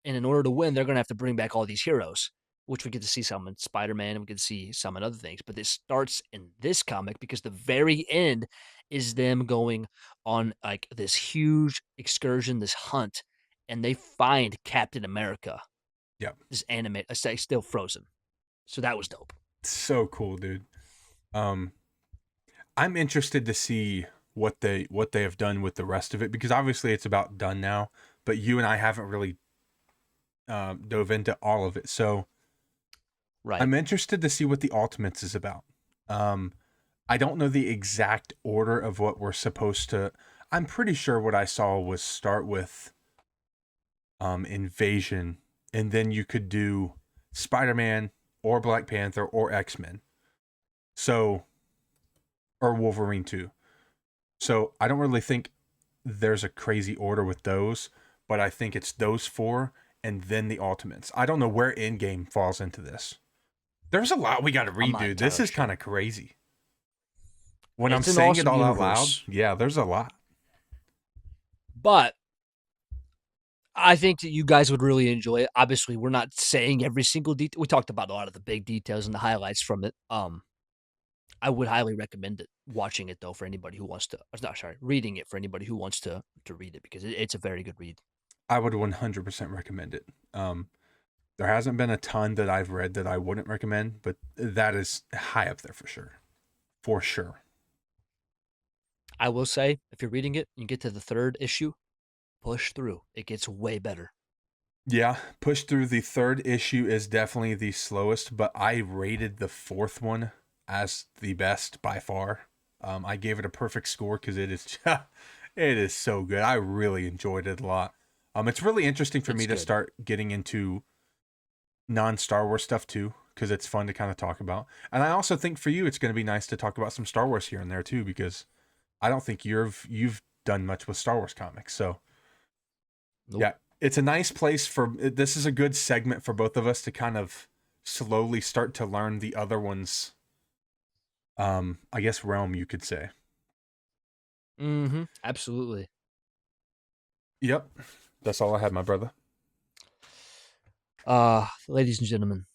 and in order to win, they're going to have to bring back all these heroes, which we get to see some in Spider-Man, and we get to see some in other things. But this starts in this comic because the very end is them going on like this huge excursion, this hunt, and they find Captain America, Yep. this anime, still frozen. So that was dope. So cool, dude. Um, I'm interested to see what they have done with the rest of it because obviously it's about done now. But you and I haven't really dove into all of it, so Right. I'm interested to see what the Ultimates is about. Um, I don't know the exact order of what we're supposed to. I'm pretty sure what I saw was start with Invasion, and then you could do Spider-Man or Black Panther or X-Men. So, or Wolverine too. So I don't really think there's a crazy order with those, but I think it's those four and then the Ultimates. I don't know where Endgame falls into this. There's a lot we got to I'm read, not dude. This entirely is kind sure. of crazy. When I'm It's an saying it awesome all out loud, universe, yeah, there's a lot. but I think that you guys would really enjoy it. Obviously, we're not saying every single detail. We talked about a lot of the big details and the highlights from it. I would highly recommend it. Watching it though, for anybody who wants to. No, sorry, reading it for anybody who wants to read it because it's a very good read. I would 100% recommend it. There hasn't been a ton that I've read that I wouldn't recommend, but that is high up there for sure. For sure. I will say, if you're reading it, you get to the third issue, push through. It gets way better. Yeah, push through. The third issue is definitely the slowest, but I rated the fourth one as the best by far. I gave it a perfect score because it is it is so good. I really enjoyed it a lot. It's really interesting for It's me to good. start getting into non-Star Wars stuff too, because it's fun to kind of talk about. And I also think for you, it's going to be nice to talk about some Star Wars here and there too, because I don't think you've done much with Star Wars comics. So Nope. yeah, it's a nice place for this is a good segment for both of us to kind of slowly start to learn the other one's I guess realm you could say. Mm-hmm. Absolutely. Yep. That's all I had, my brother. Ladies and gentlemen,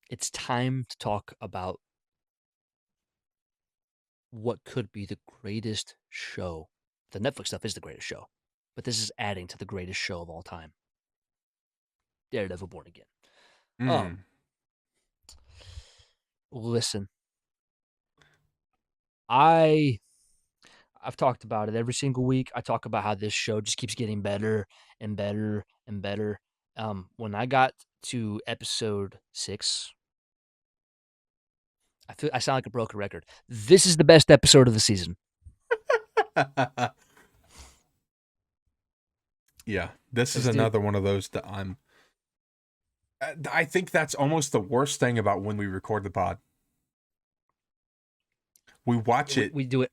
it's time to talk about what could be the greatest show. The Netflix stuff is the greatest show, but this is adding to the greatest show of all time. Daredevil Born Again. Um, Mm. listen, I I've talked about it every single week. I talk about how this show just keeps getting better and better and better. When I got to episode 6, I sound like a broken record. This is the best episode of the season. Yeah, this is Cause dude, another one of those that I think that's almost the worst thing about when we record the pod. We watch it, we do it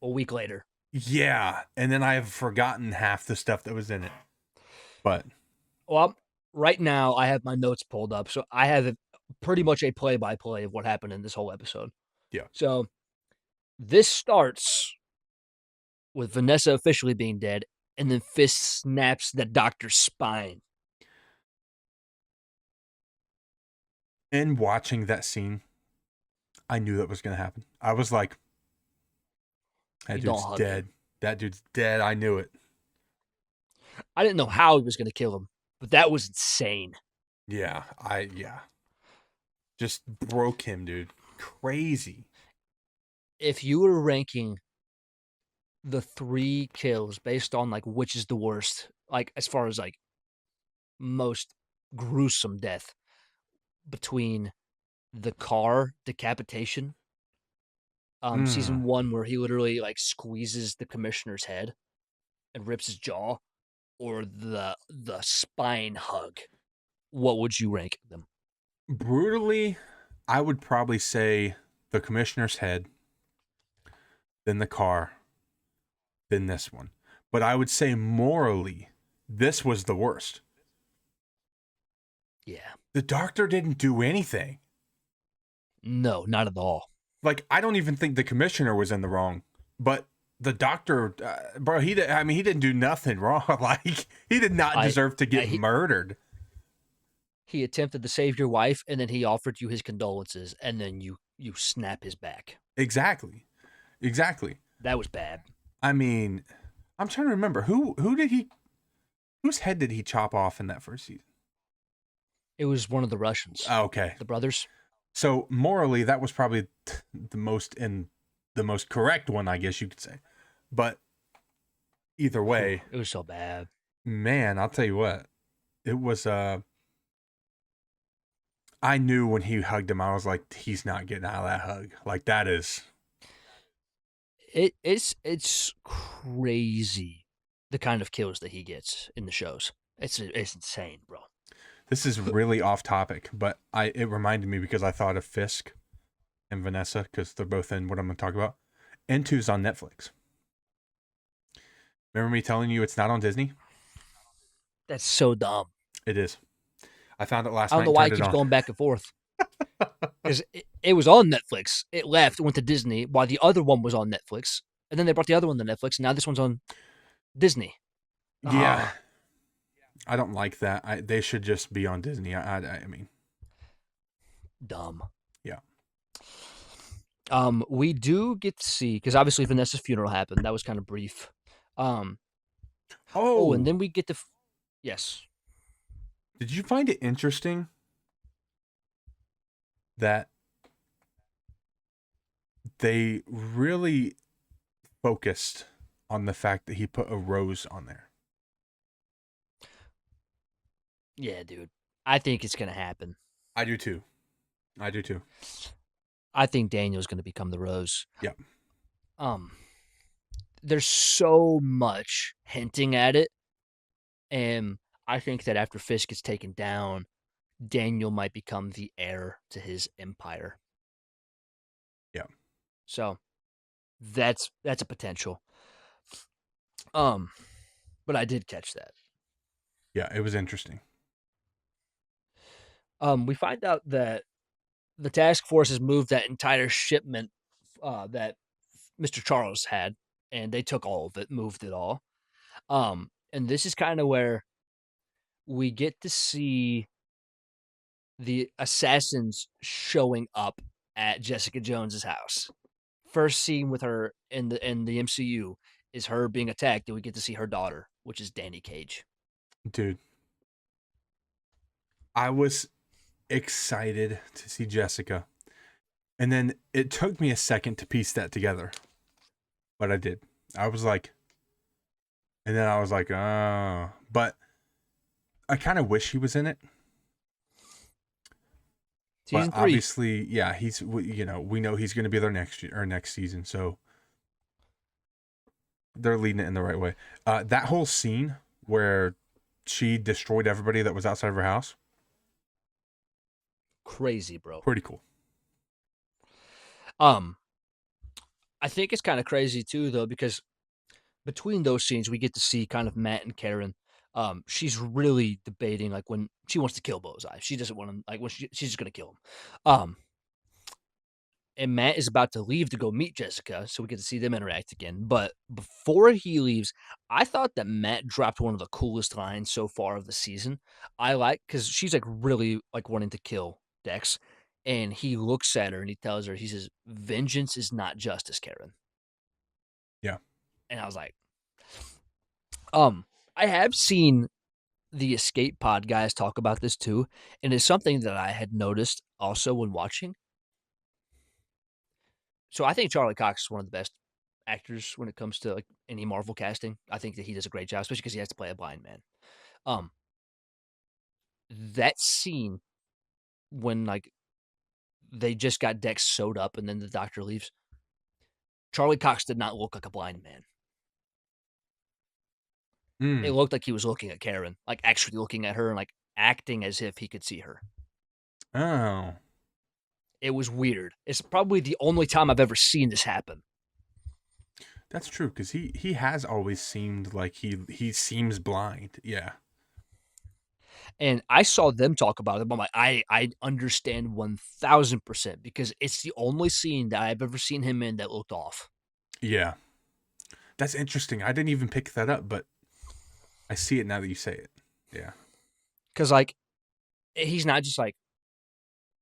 a week later. yeah, and then I've forgotten half the stuff that was in it. But Well, right now I have my notes pulled up, so I have pretty much a play-by-play of what happened in this whole episode. yeah, So this starts with Vanessa officially being dead, and then Fist snaps the doctor's spine. in watching that scene, I knew that was going to happen. I was like, that You don't dude's hug him. dead. That dude's dead. I knew it. I didn't know how he was going to kill him, but that was insane. Yeah. Just broke him, dude. Crazy. If you were ranking the 3 kills based on like which is the worst, like as far as like most gruesome death between the car decapitation, season Mm. 1 where he literally like squeezes the commissioner's head and rips his jaw, or the spine hug, what would you rank them? Brutally, I would probably say the commissioner's head, then the car, then this one. But I would say morally, this was the worst. Yeah. The doctor didn't do anything. No, not at all. Like, I don't even think the commissioner was in the wrong, but the doctor, bro, I mean, he didn't do nothing wrong. Like, he did not I deserve to get he, murdered. he attempted to save your wife, and then he offered you his condolences, and then you snap his back. Exactly. Exactly. That was bad. I mean, I'm trying to remember whose head did he chop off in that first season? It was one of the Russians, Oh, okay. the brothers. So morally, that was probably the most correct one, I guess you could say. But either Whew, way, it was so bad. man, I'll tell you what, it was. I knew when he hugged him, I was like, he's not getting out of that hug. Like that is. It's crazy the kind of kills that he gets in the shows. It's insane, bro. This is really off topic, but it reminded me because I thought of Fisk and Vanessa because they're both in what I'm going to talk about. N2's on Netflix. Remember me telling you it's not on Disney? That's so dumb. It is. I found it last I don't night know and why it turned it keeps on. going back and forth. Because it was on Netflix. It left, went to Disney, while the other one was on Netflix. And then they brought the other one to Netflix, and now this one's on Disney. Yeah, Ah, I don't like that. They should just be on Disney. I mean, dumb. yeah. We do get to see, because obviously Vanessa's funeral happened. That was kind of brief. Um, oh, and Oh, then we get to, yes. did you find it interesting that they really focused on the fact that he put a rose on there? Yeah, dude. I think it's gonna happen. I do too. I do too. I think Daniel's gonna become the Rose. Yeah. Um, there's so much hinting at it, and I think that after Fisk gets taken down, Daniel might become the heir to his empire. Yeah. So that's a potential. Um, but I did catch that. Yeah, it was interesting. We find out that the task force has moved that entire shipment that Mr. Charles had, and they took all of it, moved it all. And this is kind of where we get to see the assassins showing up at Jessica Jones's house. First scene with her in the MCU is her being attacked, and we get to see her daughter, which is Danny Cage. Dude, I was excited to see Jessica. And then it took me a second to piece that together. But I did. I was like, and then I was like, oh. But I kind of wish he was in it. But Season 3, obviously, yeah, we know he's going to be there next year or next season. So they're leading it in the right way. That whole scene where she destroyed everybody that was outside of her house, crazy, bro. pretty cool. Um, I think it's kind of crazy too, though, because between those scenes, we get to see kind of Matt and Karen. She's really debating like when she wants to kill Bullseye. She doesn't want him like when she's just gonna kill him. And Matt is about to leave to go meet Jessica, so we get to see them interact again. But before he leaves, I thought that Matt dropped one of the coolest lines so far of the season. I like because she's like really like wanting to kill Dex, and he looks at her and he tells her, he says, "Vengeance is not justice, Karen." Yeah. And I was like, I have seen the escape pod guys talk about this too, and it's something that I had noticed also when watching. So I think Charlie Cox is one of the best actors when it comes to like any Marvel casting. I think that he does a great job, especially because he has to play a blind man. Um, that scene when like they just got Dex sewed up and then the doctor leaves, Charlie Cox did not look like a blind man. It Mm. looked like he was looking at Karen, like actually looking at her and like acting as if he could see her. Oh, It was weird. It's probably the only time I've ever seen this happen. that's true because he has always seemed like he seems blind. Yeah. And I saw them talk about it. I'm like, I understand 1000% because it's the only scene that I've ever seen him in that looked off. Yeah. That's interesting. I didn't even pick that up, but I see it now that you say it. Yeah. Because like he's not just like,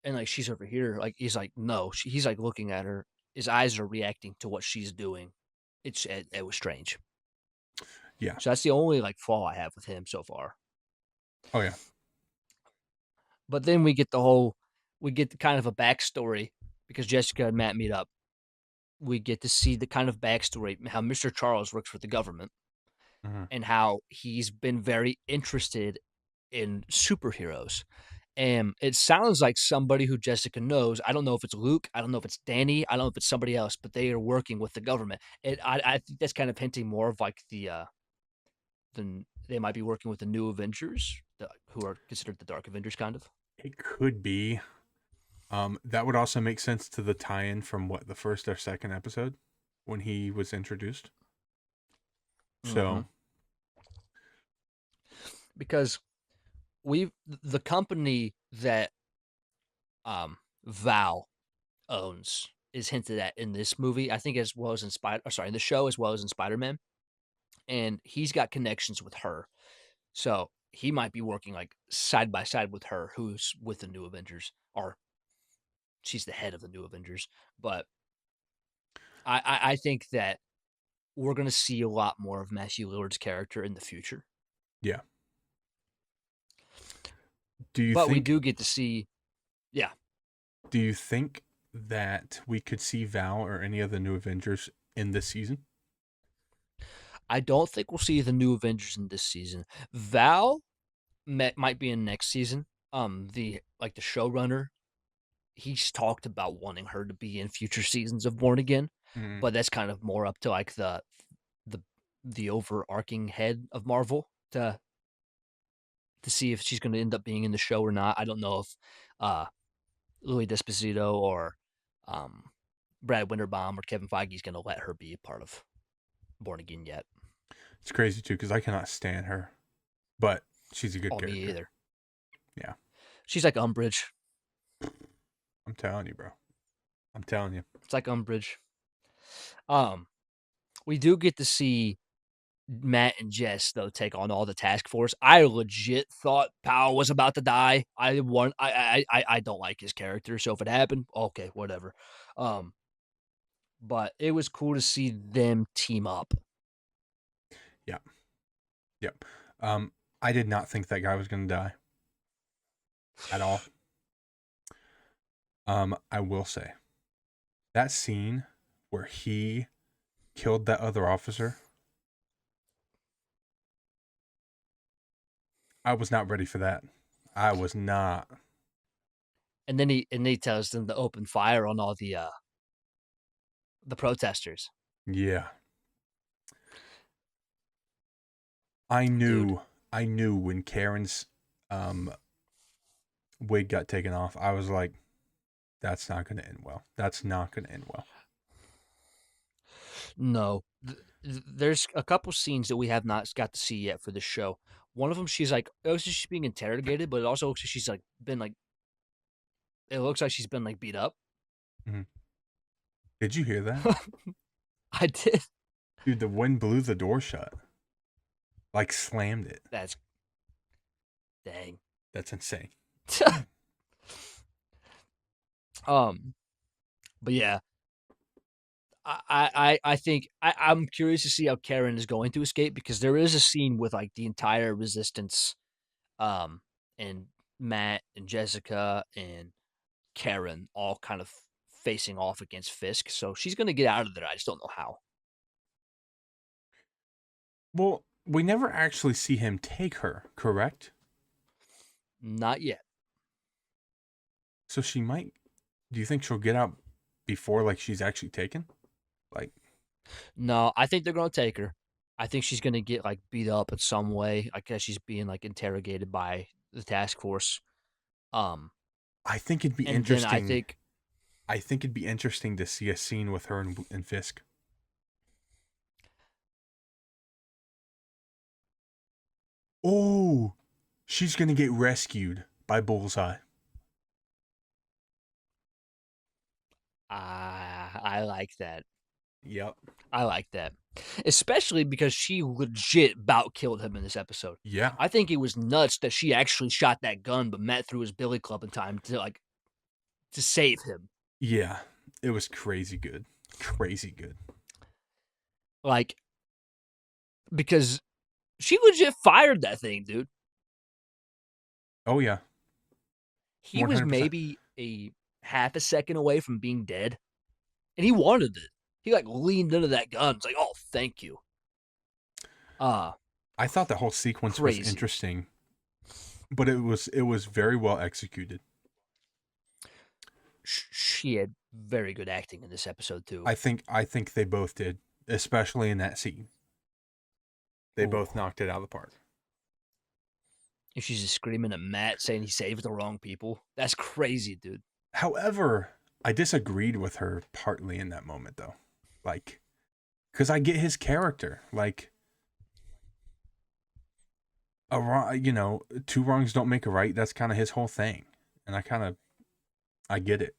and like she's over here. Like he's like, no, he's like looking at her. His eyes are reacting to what she's doing. It was strange. Yeah. So that's the only like flaw I have with him so far. Oh yeah. But then we get the kind of a backstory because Jessica and Matt meet up. We get to see the kind of backstory how Mr. Charles works for the government Hmm. and how he's been very interested in superheroes. And it sounds like somebody who Jessica knows. I don't know if it's Luke. I don't know if it's Danny. I don't know if it's somebody else, but they are working with the government. I think that's kind of hinting more of like they might be working with the new Avengers, who are considered the Dark Avengers, kind of. It could be. That would also make sense to the tie-in from what the first or second episode when he was introduced. Mm-hmm. So Because we the company that Val owns is hinted at in this movie, I think as well as in in the show as well as in Spider-Man, and he's got connections with her. So, he might be working, like, side by side with her, who's with the New Avengers, or she's the head of the New Avengers, but I think that we're gonna see a lot more of Matthew Lillard's character in the future, Yeah. Do you but we think do get to see. Yeah, do you think that we could see Val or any of the new Avengers in this season? I don't think we'll see the New Avengers in this season. Val might be in next season. The showrunner, he's talked about wanting her to be in future seasons of Born Again, Mm, but that's kind of more up to, like, the the overarching head of Marvel to see if she's gonna end up being in the show or not. I don't know if, uh, Louis D'Esposito or, um, Brad Winterbaum or Kevin Feige is gonna let her be a part of Born Again yet. it's crazy too because I cannot stand her, but she's a good Oh, me character. either. Yeah, She's like Umbridge. I'm telling you, bro. I'm telling you. It's like Umbridge. Um, we do get to see Matt and Jess though take on all the task force. I legit thought Powell was about to die. I don't like his character, so if it happened, okay, whatever. Um, but it was cool to see them team up. Yeah, yep. Um, I did not think that guy was gonna die at all. I will say that scene where he killed that other officer, I was not ready for that. I was not. And then he tells them to open fire on all the protesters. Yeah, I Dude, knew. I knew when Karen's um wig got taken off. I was like, that's not going to end well. That's not going to end well. no. There's a couple scenes that we have not got to see yet for this show. One of them, she's like, it looks like she's being interrogated, but it also looks like she's like been like, it looks like she's been like beat up. Mhm. Did you hear that? I did. Dude, the wind blew the door shut. Like slammed it. That's dang. That's insane. um, but yeah, I think I'm curious to see how Karen is going to escape because there is a scene with like the entire resistance, um, and Matt and Jessica and Karen all kind of facing off against Fisk. So she's gonna get out of there. I just don't know how. Well, we never actually see him take her, correct? Not yet. So she might. Do you think she'll get out before like she's actually taken? Like, No, I think they're gonna take her. I think she's gonna get like beat up in some way. I guess she's being like interrogated by the task force. Um, I think it'd be and then I interesting. think I think it'd be interesting to see a scene with her and Fisk. Oh, she's gonna get rescued by Bullseye. I like that. Yep. I like that. Especially because she legit bout killed him in this episode. Yeah. I think it was nuts that she actually shot that gun, but Matt threw his billy club in time to save him. Yeah. It was crazy good. Crazy good. Like, because she legit fired that thing, dude. Oh yeah. He was 100%. maybe a half a second away from being dead, and he wanted it. He like leaned into that gun. It's like, oh, thank you. Uh, I thought the whole sequence was Crazy. interesting, but it was very well executed. She had very good acting in this episode too. I think they both did, especially in that scene. They Ooh. both knocked it out of the park. And she's just screaming at Matt saying he saved the wrong people. That's crazy, dude. However, I disagreed with her partly in that moment though. Like cuz I get his character. Like a wrong, two wrongs don't make a right. That's kind of his whole thing, and I get it,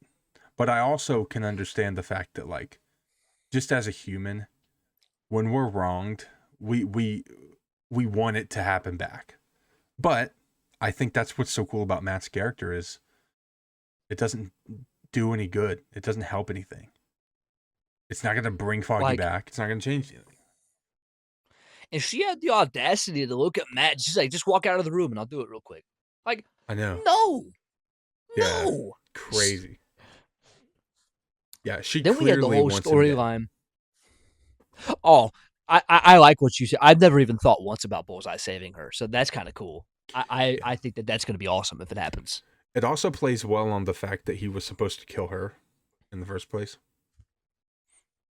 but I also can understand the fact that like, just as a human, when we're wronged, we we we want it to happen back. But I think that's what's so cool about Matt's character is it doesn't do any good. It doesn't help anything. It's not going to bring Foggy Like, back. It's not going to change anything. and she had the audacity to look at Matt and she's like, just walk out of the room and I'll do it real quick. Like, I know. no, Yeah. no. Crazy. Yeah, she Then we had the clearly whole wants him dead. storyline. Oh, I like what you said. I've never even thought once about Bullseye saving her, so that's kind of cool. Yeah. I think that that's going to be awesome if it happens. It also plays well on the fact that he was supposed to kill her in the first place.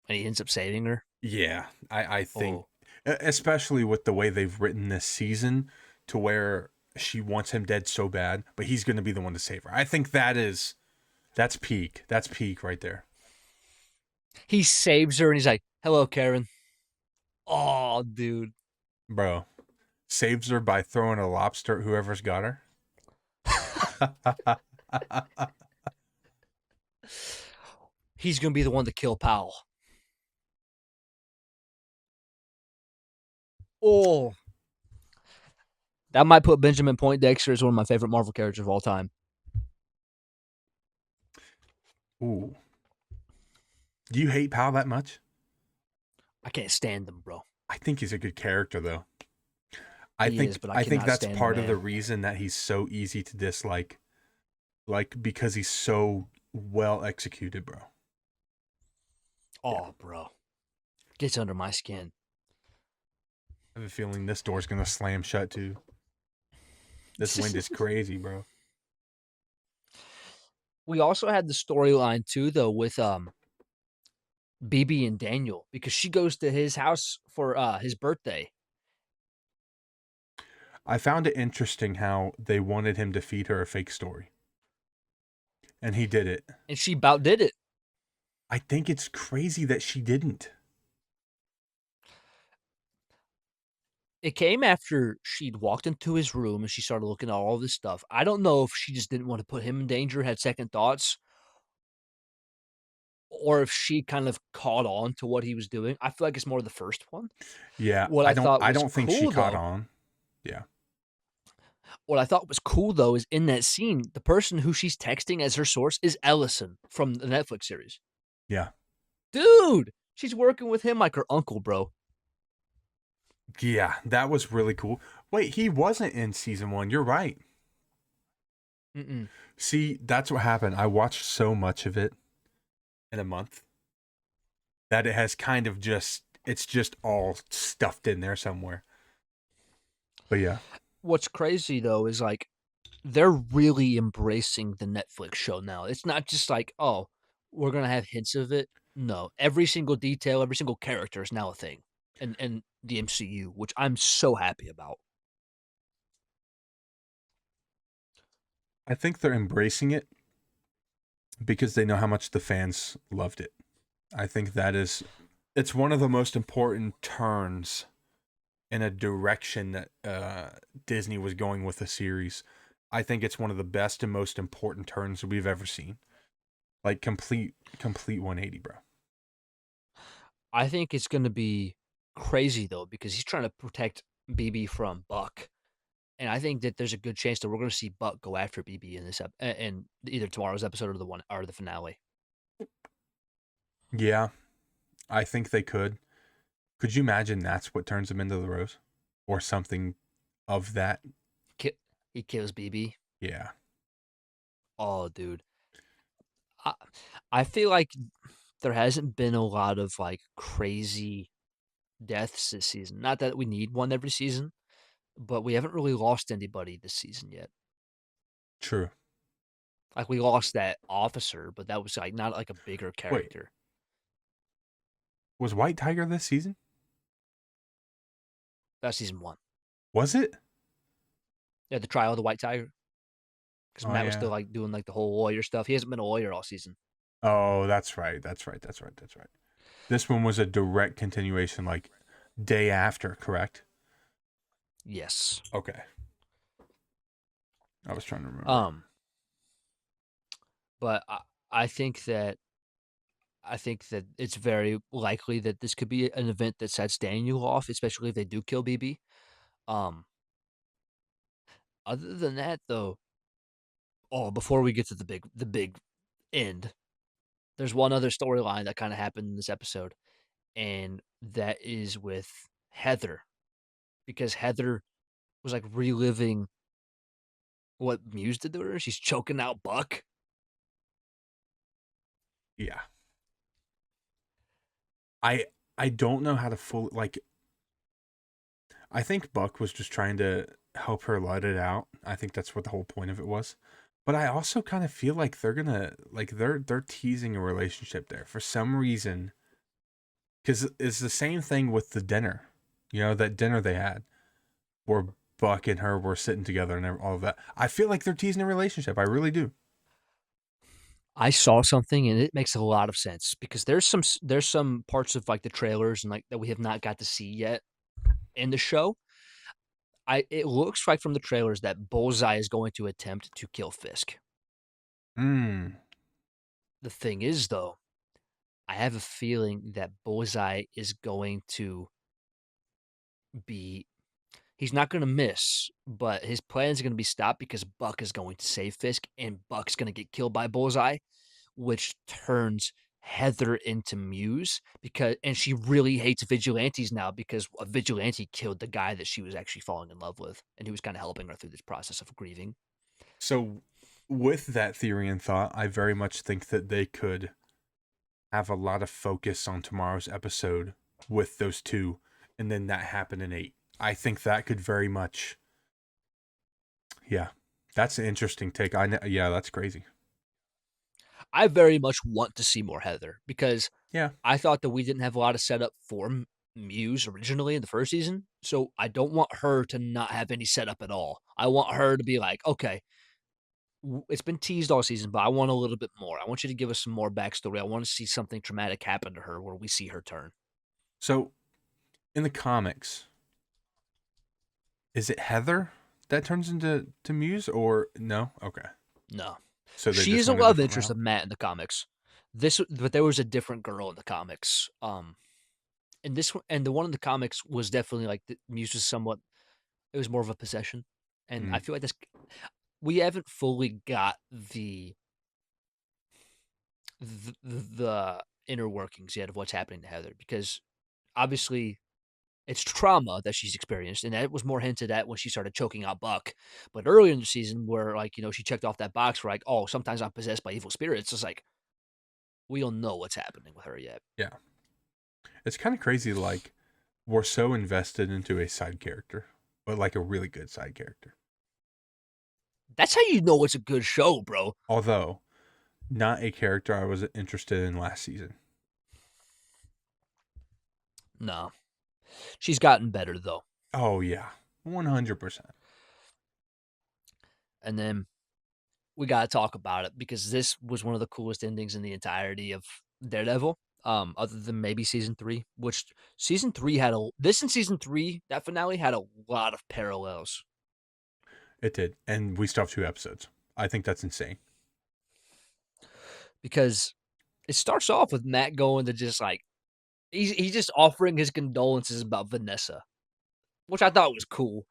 And he ends up saving her. Yeah, I think, Oh, especially with the way they've written this season, to where she wants him dead so bad, but he's going to be the one to save her. I think that's peak. That's peak right there, he saves her and he's like, "Hello, Karen." Oh, dude. bro. Saves her by throwing a lobster at whoever's got her. He's going to be the one to kill Powell. Oh, that might put Benjamin Poindexter as one of my favorite Marvel characters of all time. Ooh, do you hate Pal that much? I can't stand him, bro. I think he's a good character though. He is, but I I think cannot that's stand the part of the man. reason that he's so easy to dislike. Like because he's so well executed, bro. Yeah. Oh, bro. Gets under my skin. I have a feeling this door's gonna slam shut too. This wind is crazy, bro. We also had the storyline too, though, with BB and Daniel because she goes to his house for his birthday, I found it interesting how they wanted him to feed her a fake story. And he did it. and she about did it. I think it's crazy that she didn't. It came after she'd walked into his room and she started looking at all this stuff. I don't know if she just didn't want to put him in danger, had second thoughts, or if she kind of caught on to what he was doing. I feel like it's more the first one. Yeah, What I thought I was don't think she cool caught though, on. Yeah. what I thought was cool though is in that scene, the person who she's texting as her source is Ellison from the Netflix series. Yeah. Dude, she's working with him like her uncle, bro. Yeah, that was really cool. Wait, he wasn't in season 1. You're right. Mm-mm. See, that's what happened. I watched so much of it in a month that it has kind of it's just all stuffed in there somewhere. But yeah. What's crazy though is like they're really embracing the Netflix show now. It's not just like, oh, we're gonna have hints of it. No, every single detail, every single character is now a thing, and the MCU, which I'm so happy about. I think they're embracing it because they know how much the fans loved it. I think it's one of the most important turns in a direction that Disney was going with the series. I think it's one of the best and most important turns we've ever seen. Like complete 180, bro. I think it's gonna be crazy though because he's trying to protect BB from Buck, and I think that there's a good chance that we're gonna see Buck go after BB in this in either tomorrow's episode or the finale. Yeah, I think they could. Could you imagine that's what turns him into the Rose, or something of that? He kills BB. Yeah, Oh, dude. I I feel like there hasn't been a lot of like crazy deaths this season. Not that we need one every season, but we haven't really lost anybody this season yet. true. Like we lost that officer, but that was like not like a bigger Wait, character. was White Tiger this season? That's season one. Was it? Yeah, the trial of the White Tiger. Because Oh Matt was yeah. still like doing like the whole lawyer stuff. He hasn't been a lawyer all season. Oh, that's right. That's right. That's right. That's right. This one was a direct continuation, like day after, correct? Yes. Okay, I was trying to remember. Um, but I think that it's very likely that this could be an event that sets Daniel off, especially if they do kill BB. Um, Other than that, though, oh, before we get to the big end, there's one other storyline that kind of happened in this episode, and that is with Heather, because Heather was like reliving what Muse did to her. She's choking out Buck. Yeah, I I don't know how to fully like. I think Buck was just trying to help her let it out. I think that's what the whole point of it was. But I also kind of feel like they're teasing a relationship there for some reason. Because it's the same thing with the dinner, that dinner they had where Buck and her were sitting together and all of that. I feel like they're teasing a relationship. I really do. I saw something and it makes a lot of sense because there's some parts of like the trailers and like that we have not got to see yet in the show. It looks like from the trailers that Bullseye is going to attempt to kill Fisk. Mm. The thing is though, I have a feeling that Bullseye is going to be he's not going to miss, but his plans are going to be stopped because Buck is going to save Fisk and Buck's going to get killed by Bullseye, which turns Heather into Muse and she really hates vigilantes now because a vigilante killed the guy that she was actually falling in love with and who was kind of helping her through this process of grieving. So, with that theory and thought, I very much think that they could have a lot of focus on tomorrow's episode with those two, and then that happen in 8. I think that could very much, yeah, that's an interesting take. Yeah, that's crazy. I very much want to see more Heather because Yeah. I thought that we didn't have a lot of setup for Muse originally in the first season. So I don't want her to not have any setup at all. I want her to be like, okay, it's been teased all season, but I want a little bit more. I want you to give us some more backstory. I want to see something traumatic happen to her where we see her turn. So in the comics, is it Heather that turns into Muse or no? Okay. No, So they she just is a went a love different interest route. of Matt in the comics. But there was a different girl in the comics. And this one and the one in the comics was definitely like the Muse was somewhat. It was more of a possession, and I Mm. feel like this we haven't fully got the inner workings yet of what's happening to Heather because obviously it's trauma that she's experienced, and that was more hinted at when she started choking out Buck. But earlier in the season, where she checked off that box for like, oh, sometimes I'm possessed by evil spirits. It's like we don't know what's happening with her yet. Yeah. It's kind of crazy. Like we're so invested into a side character, but like a really good side character. That's how you know it's a good show, bro. Although not a character I was interested in last season. No, she's gotten better though. Oh yeah, 100%. And then we got to talk about it because this was one of the coolest endings in the entirety of Daredevil. Other than maybe season 3, which season 3 had and season 3, that finale had a lot of parallels It did, and we still have 2 episodes. I think that's insane. because it starts off with Matt going to just like he's just offering his condolences about Vanessa, which I thought was cool.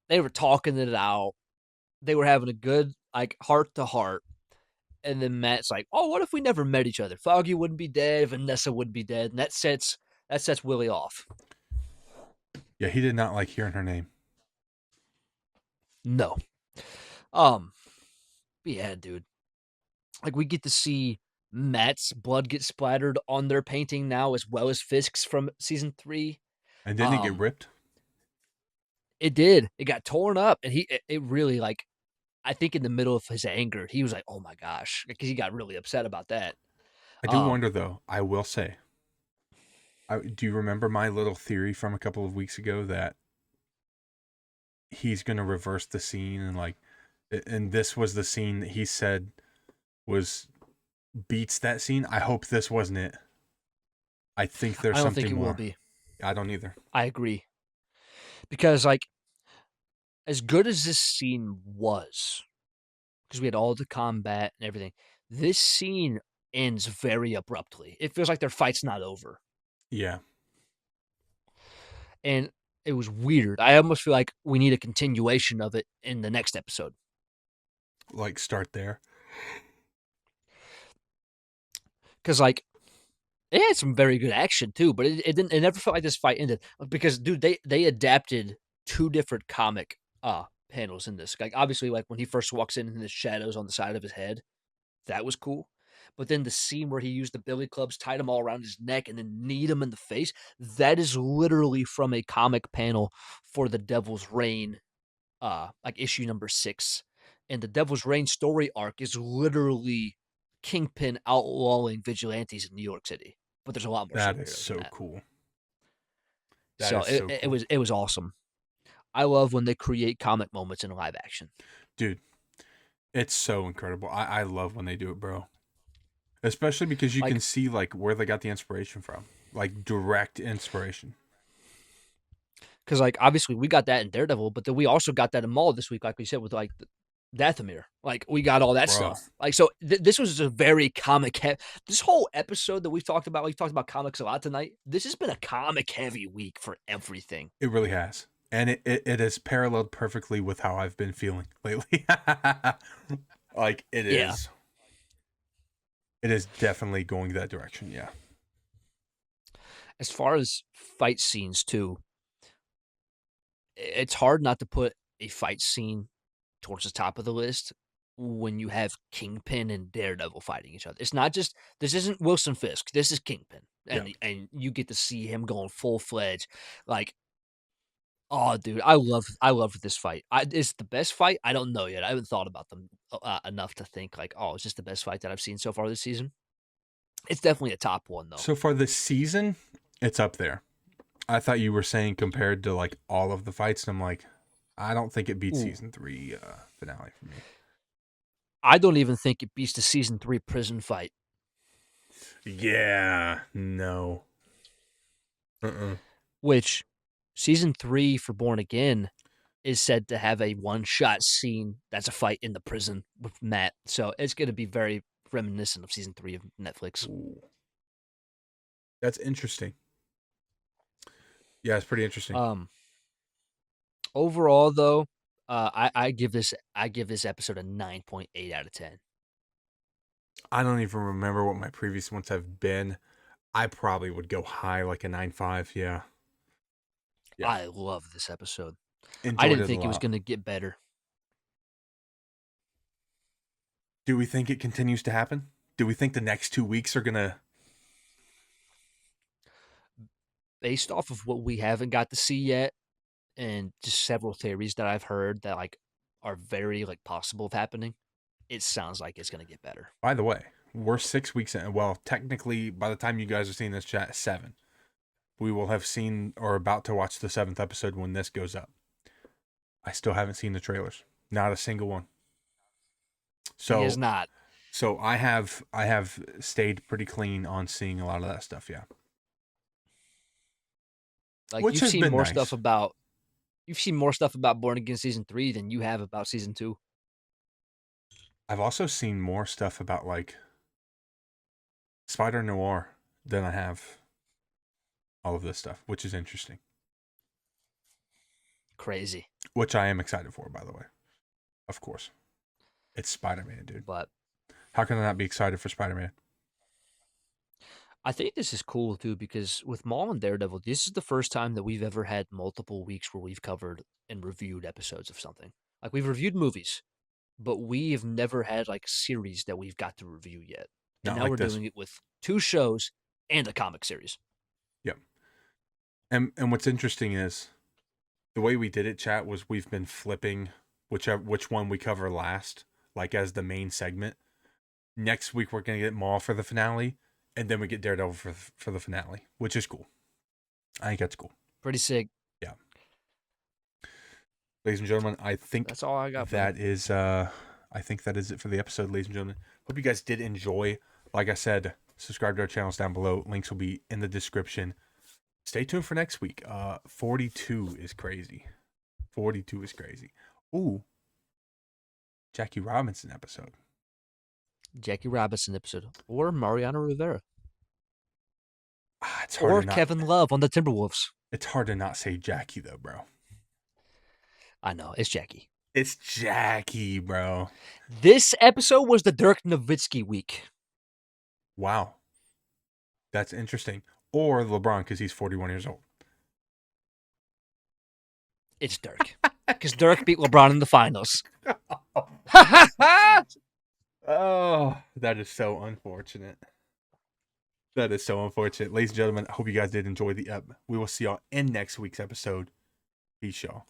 They were talking it out. They were having a good like heart to heart. And then Matt's like, "Oh, what if we never met each other? Foggy wouldn't be dead, Vanessa wouldn't be dead." And that sets Willie off. Yeah, he did not like hearing her name. No. But yeah, dude. Like we get to see Matt's blood get splattered on their painting now as well as Fisk's from season 3. And didn't he get Um ripped? it did. It got torn up and it really like I think in the middle of his anger, he was like, "Oh my gosh," because he got really upset about that. I do Um, wonder though. I will say. Do you remember my little theory from a couple of weeks ago that he's gonna reverse the scene and this was the scene that he said was beats that scene? I hope this wasn't it. I think there's I don't think something it will more. be. I don't either. I agree because like as good as this scene was, because we had all the combat and everything, this scene ends very abruptly. It feels like their fight's not over. Yeah. And it was weird. I almost feel like we need a continuation of it in the next episode. Like start there. Because, like, it had some very good action too, but it didn't. It never felt like this fight ended because, dude, they adapted two different comic panels in this. Like, obviously, like when he first walks in and the shadows on the side of his head, that was cool. But then the scene where he used the billy clubs, tied them all around his neck, and then kneed him in the face, that is literally from a comic panel for the Devil's Reign, like issue number 6. And the Devil's Reign story arc is literally Kingpin outlawing vigilantes in New York City. But there's a lot more That is superheroes in so that. cool. That So is so cool. it was awesome. I love when they create comic moments in live action. Dude, it's so incredible. I love when they do it, bro. Especially because you can Like, see like where they got the inspiration from. Like direct inspiration. because like obviously we got that in Daredevil, but then we also got that in Maul this week, like we said, with like Dathomir. Like we got all that Bro. stuff. Like so, this was a very this whole episode that we've talked about. We've talked about comics a lot tonight. This has been a comic heavy week for everything. It really has. And it has paralleled perfectly with how I've been feeling lately. Like it Yeah. is. It is definitely going that direction, yeah. As far as fight scenes too, it's hard not to put a fight scene towards the top of the list when you have Kingpin and Daredevil fighting each other. It's not just this isn't Wilson Fisk. This is Kingpin, Yeah. and you get to see him going full fledged. Like, oh, dude, I love this fight. It's the best fight. I don't know yet. I haven't thought about them enough to think like, oh, is this the best fight that I've seen so far this season? It's definitely a top one though. So far this season, it's up there. I thought you were saying compared to like all of the fights, and I'm like, I don't think it beats Ooh. season 3 finale for me. I don't even think it beats the season 3 prison fight. Yeah, no. Which season 3 for Born Again is said to have a one-shot scene that's a fight in the prison with Matt. So it's going to be very reminiscent of season 3 of Netflix. Ooh. That's interesting. Yeah, it's pretty interesting. Overall though, I give this episode a 9.8 out of 10. I don't even remember what my previous ones have been. I probably would go high, like a 9.5. Yeah. Yeah. I love this episode. I Enjoyed didn't it a think it was lot. going to get better. Do we think it continues to happen? Do we think the next 2 weeks are gonna? Based off of what we haven't got to see yet, and just several theories that I've heard that like are very like possible of happening, it sounds like it's going to get better. By the way, we're 6 weeks in. Well, technically, by the time you guys are seeing this chat, 7. We will have seen or about to watch the 7th episode when this goes up. I still haven't seen the trailers. Not a single one. He is So, not. so I have stayed pretty clean on seeing a lot of that stuff. Yeah, Like which has been nice. you've seen more stuff about Born Again season 3 than you have about season 2. I've also seen more stuff about like Spider-Noir than I have all of this stuff, which is interesting. Crazy. Which I am excited for, by the way. Of course. It's Spider-Man, dude. But How can I not be excited for Spider-Man? I think this is cool too because with Maul and Daredevil, this is the first time that we've ever had multiple weeks where we've covered and reviewed episodes of something. Like we've reviewed movies, but we have never had like series that we've got to review yet. And Not now like we're this. doing it with 2 shows and a comic series. Yep. And what's interesting is the way we did it, chat, was we've been flipping which one we cover last, like as the main segment. Next week we're gonna get Maul for the finale, and then we get Daredevil for the finale, which is cool. I think that's cool. Pretty sick. Yeah. Ladies and gentlemen, I think That's all I got. that is it for the episode, ladies and gentlemen. Hope you guys did enjoy. Like I said, subscribe to our channels down below. Links will be in the description. Stay tuned for next week. 42 is crazy. 42 is crazy. Ooh, Jackie Robinson episode. Jackie Robinson episode. Or Mariano Rivera. It's hard Or to not. Kevin Love on the Timberwolves. It's hard to not say Jackie though, bro. I know, it's Jackie. It's Jackie, bro. This episode was the Dirk Nowitzki week. Wow, that's interesting. Or LeBron because he's 41 years old. It's Dirk. Because Dirk beat LeBron in the finals. Oh, that is so unfortunate. That is so unfortunate. Ladies and gentlemen, I hope you guys did enjoy the ep. We will see y'all in next week's episode. Peace, y'all.